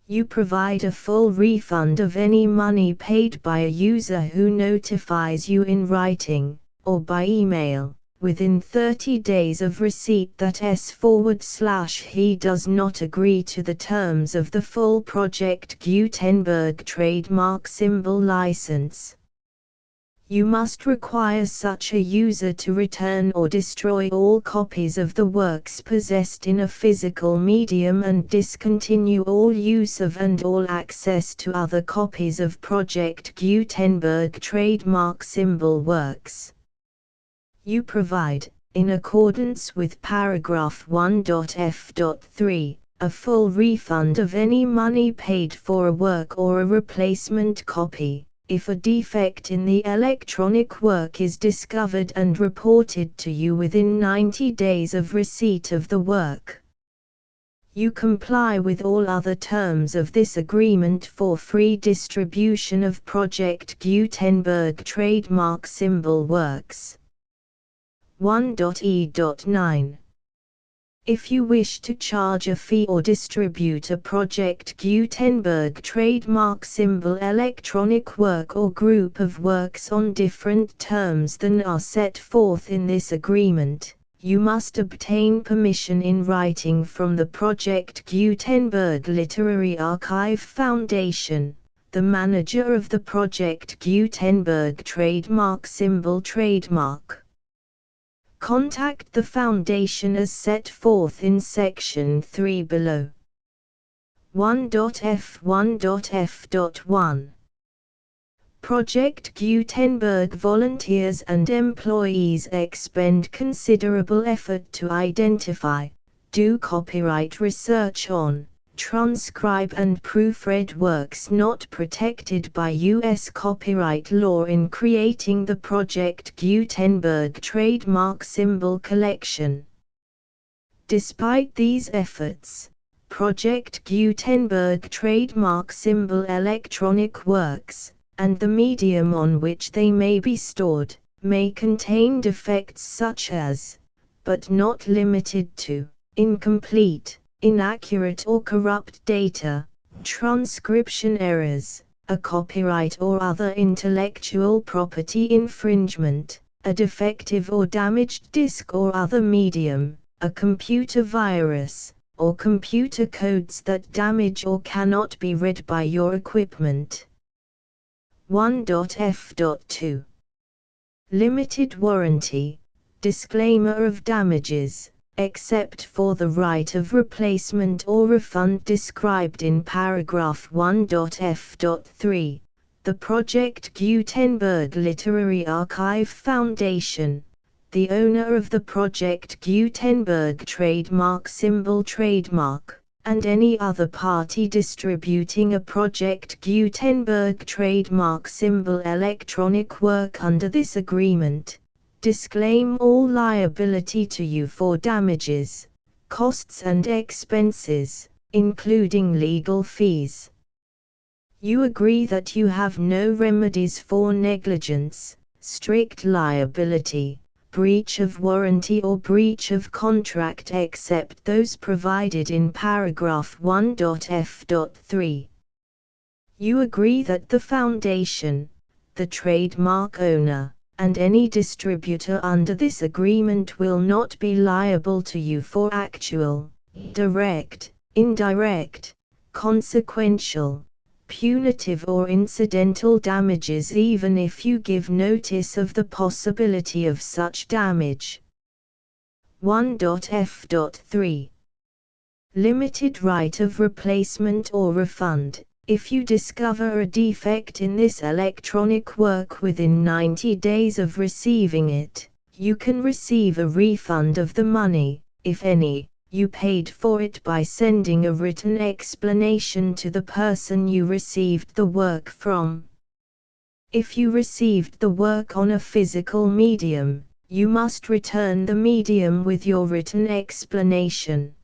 You provide a full refund of any money paid by a user who notifies you in writing, or by email, within 30 days of receipt that he does not agree to the terms of the full Project Gutenberg trademark symbol license. You must require such a user to return or destroy all copies of the works possessed in a physical medium and discontinue all use of and all access to other copies of Project Gutenberg trademark symbol works. You provide, in accordance with paragraph 1.f.3, a full refund of any money paid for a work or a replacement copy, if a defect in the electronic work is discovered and reported to you within 90 days of receipt of the work. You comply with all other terms of this agreement for free distribution of Project Gutenberg trademark symbol works. 1.e.9. If you wish to charge a fee or distribute a Project Gutenberg trademark symbol electronic work or group of works on different terms than are set forth in this agreement, you must obtain permission in writing from the Project Gutenberg Literary Archive Foundation, the manager of the Project Gutenberg trademark symbol trademark. Contact the Foundation as set forth in Section 3 below. 1.f1.f.1. Project Gutenberg volunteers and employees expend considerable effort to identify, do copyright research on, transcribe and proofread works not protected by U.S. copyright law in creating the Project Gutenberg trademark symbol collection. Despite these efforts, Project Gutenberg trademark symbol electronic works, and the medium on which they may be stored, may contain defects such as, but not limited to, incomplete, inaccurate or corrupt data, transcription errors, a copyright or other intellectual property infringement, a defective or damaged disk or other medium, a computer virus, or computer codes that damage or cannot be read by your equipment. 1.f.2 Limited warranty. Disclaimer of damages, except for the right of replacement or refund described in paragraph 1.f.3. The Project Gutenberg Literary Archive Foundation, the owner of the Project Gutenberg trademark symbol trademark, and any other party distributing a Project Gutenberg trademark symbol electronic work under this agreement, disclaim all liability to you for damages, costs and expenses, including legal fees. You agree that you have no remedies for negligence, strict liability, breach of warranty or breach of contract except those provided in paragraph 1.f.3. You agree that the Foundation, the trademark owner, and any distributor under this agreement will not be liable to you for actual, direct, indirect, consequential, punitive or incidental damages even if you give notice of the possibility of such damage. 1.f.3 Limited right of replacement or refund. If you discover a defect in this electronic work within 90 days of receiving it, you can receive a refund of the money, if any, you paid for it by sending a written explanation to the person you received the work from. If you received the work on a physical medium, you must return the medium with your written explanation.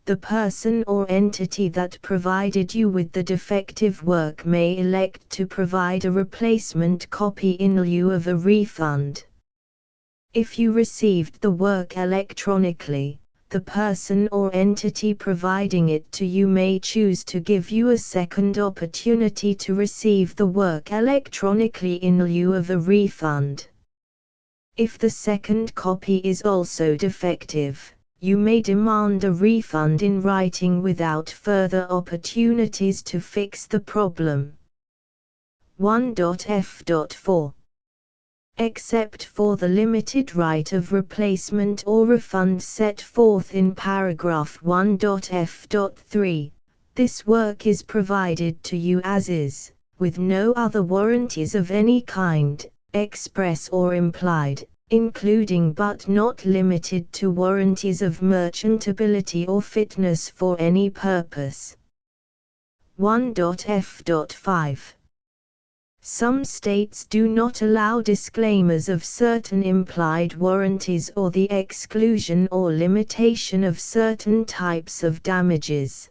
The person or entity that provided you with the defective work may elect to provide a replacement copy in lieu of a refund. If you received the work electronically, the person or entity providing it to you may choose to give you a second opportunity to receive the work electronically in lieu of a refund. If the second copy is also defective, you may demand a refund in writing without further opportunities to fix the problem. 1.f.4 Except for the limited right of replacement or refund set forth in paragraph 1.f.3, this work is provided to you as is, with no other warranties of any kind, express or implied, including but not limited to warranties of merchantability or fitness for any purpose. 1.f.5 Some states do not allow disclaimers of certain implied warranties or the exclusion or limitation of certain types of damages.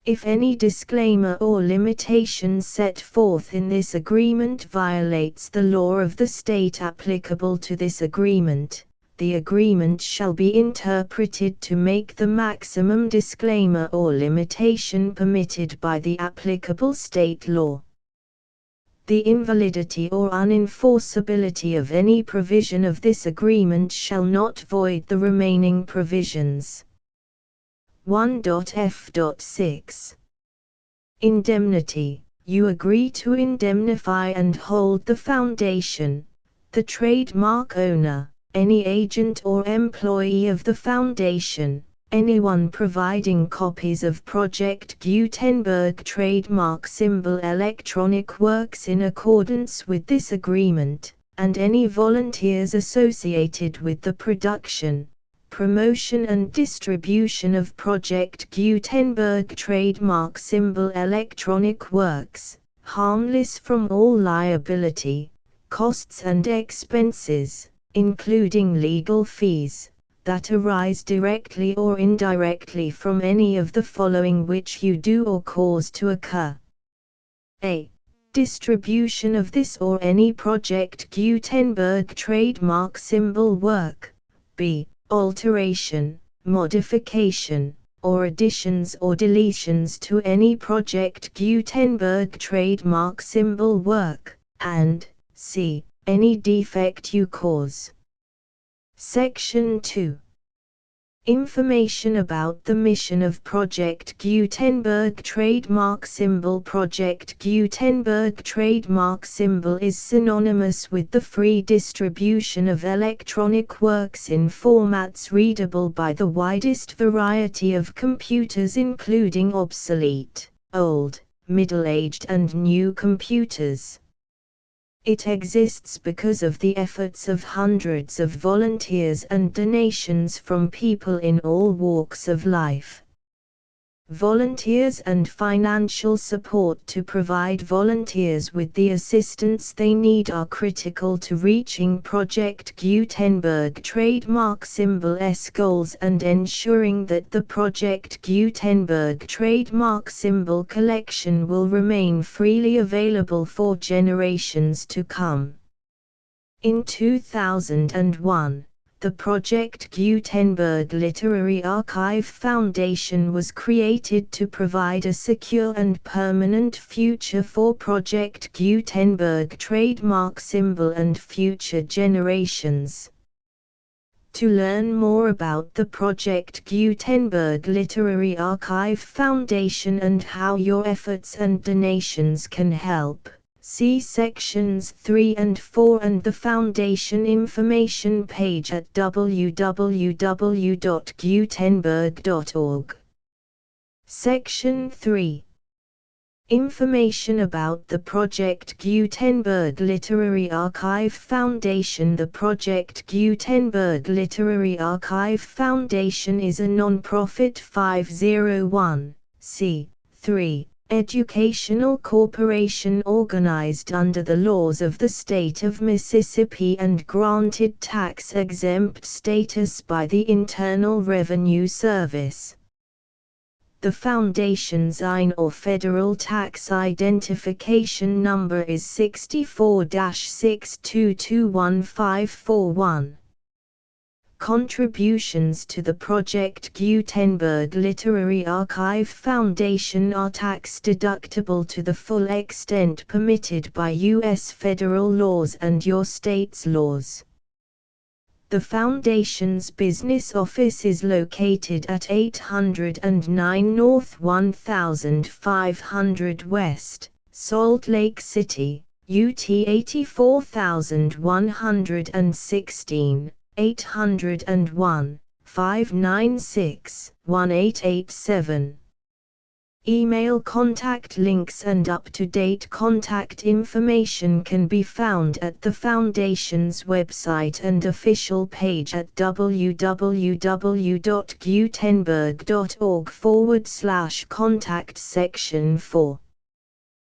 If any disclaimer or limitation set forth in this agreement violates the law of the state applicable to this agreement, the agreement shall be interpreted to make the maximum disclaimer or limitation permitted by the applicable state law. The invalidity or unenforceability of any provision of this agreement shall not void the remaining provisions. 1.f.6 Indemnity. You agree to indemnify and hold the Foundation, the trademark owner, any agent or employee of the Foundation, anyone providing copies of Project Gutenberg trademark symbol electronic works in accordance with this agreement, and any volunteers associated with the production, promotion and distribution of Project Gutenberg trademark symbol electronic works, harmless from all liability, costs and expenses, including legal fees, that arise directly or indirectly from any of the following which you do or cause to occur. A. Distribution of this or any Project Gutenberg trademark symbol work. B. Alteration, modification, or additions or deletions to any Project Gutenberg trademark symbol work, and C. Any defect you cause. Section 2. Information about the mission of Project Gutenberg trademark symbol. Project Gutenberg trademark symbol is synonymous with the free distribution of electronic works in formats readable by the widest variety of computers, including obsolete, old, middle-aged and new computers. It exists because of the efforts of hundreds of volunteers and donations from people in all walks of life. Volunteers and financial support to provide volunteers with the assistance they need are critical to reaching Project Gutenberg trademark symbol's goals and ensuring that the Project Gutenberg trademark symbol collection will remain freely available for generations to come. In 2001, the Project Gutenberg Literary Archive Foundation was created to provide a secure and permanent future for Project Gutenberg trademark symbol and future generations. To learn more about the Project Gutenberg Literary Archive Foundation and how your efforts and donations can help, see sections 3 and 4 and the Foundation information page at www.gutenberg.org. Section 3. Information about the Project Gutenberg Literary Archive Foundation. The Project Gutenberg Literary Archive Foundation is a non-profit 501(c)(3) educational corporation organized under the laws of the state of Mississippi and granted tax-exempt status by the Internal Revenue Service. The Foundation's IN or Federal Tax Identification Number is 64-6221541. Contributions to the Project Gutenberg Literary Archive Foundation are tax-deductible to the full extent permitted by U.S. federal laws and your state's laws. The Foundation's business office is located at 809 North 1500 West, Salt Lake City, UT 84116. 801-596-1887. Email contact links and up-to-date contact information can be found at the Foundation's website and official page at www.gutenberg.org/contact section 4.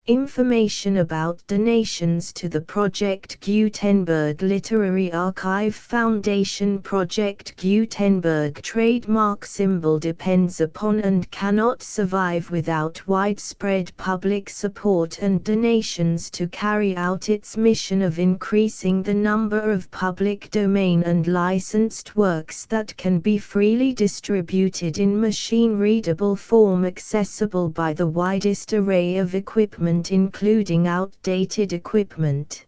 Information about donations to the Project Gutenberg Literary Archive Foundation. Project Gutenberg trademark symbol depends upon and cannot survive without widespread public support and donations to carry out its mission of increasing the number of public domain and licensed works that can be freely distributed in machine-readable form accessible by the widest array of equipment, including outdated equipment.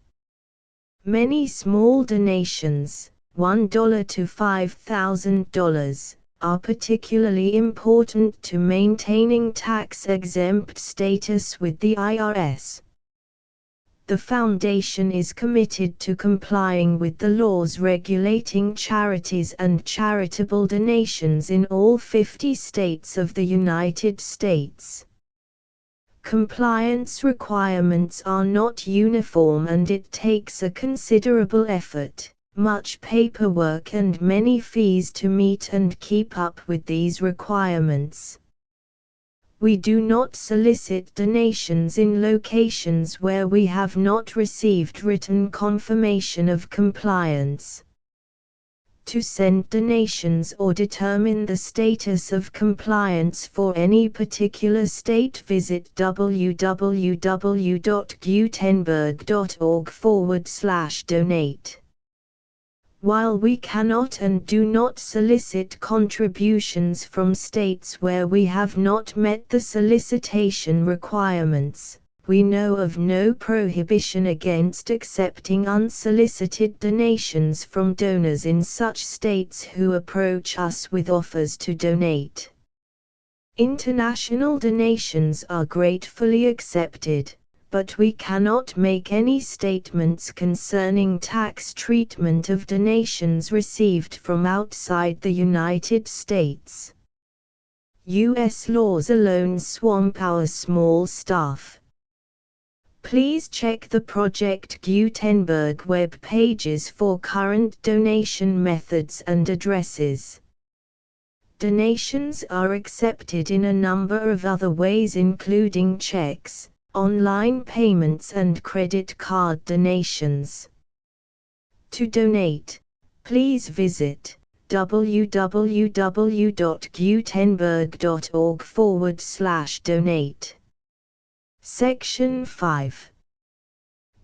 Many small donations, $1 to $5,000, are particularly important to maintaining tax-exempt status with the IRS. The Foundation is committed to complying with the laws regulating charities and charitable donations in all 50 states of the United States. Compliance requirements are not uniform and it takes a considerable effort, much paperwork and many fees to meet and keep up with these requirements. We do not solicit donations in locations where we have not received written confirmation of compliance. To send donations or determine the status of compliance for any particular state, visit www.gutenberg.org/donate. While we cannot and do not solicit contributions from states where we have not met the solicitation requirements, we know of no prohibition against accepting unsolicited donations from donors in such states who approach us with offers to donate. International donations are gratefully accepted, but we cannot make any statements concerning tax treatment of donations received from outside the United States. U.S. laws alone swamp our small staff. Please check the Project Gutenberg web pages for current donation methods and addresses. Donations are accepted in a number of other ways, including checks, online payments and credit card donations. To donate, please visit www.gutenberg.org/donate. Section 5.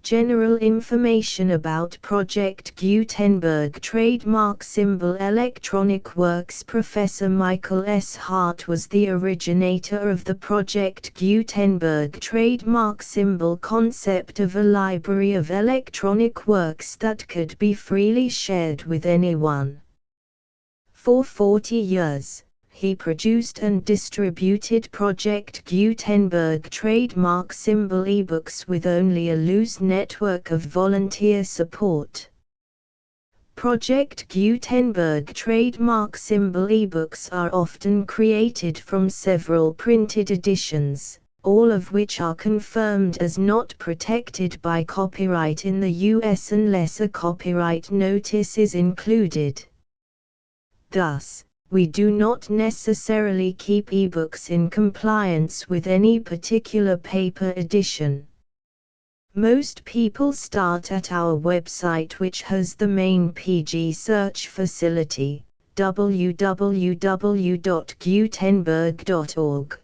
General information about Project Gutenberg Trademark Symbol Electronic Works. Professor Michael S. Hart was the originator of the Project Gutenberg trademark symbol concept of a library of electronic works that could be freely shared with anyone. For 40 years, he produced and distributed Project Gutenberg trademark symbol ebooks with only a loose network of volunteer support. Project Gutenberg trademark symbol ebooks are often created from several printed editions, all of which are confirmed as not protected by copyright in the US unless a copyright notice is included. Thus, we do not necessarily keep ebooks in compliance with any particular paper edition. Most people start at our website, which has the main PG search facility, www.gutenberg.org.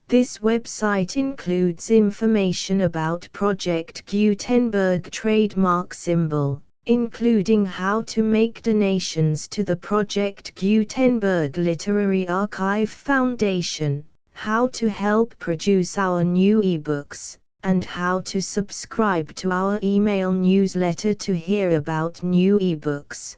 This website includes information about Project Gutenberg trademark symbol, including how to make donations to the Project Gutenberg Literary Archive Foundation, how to help produce our new ebooks, and how to subscribe to our email newsletter to hear about new ebooks.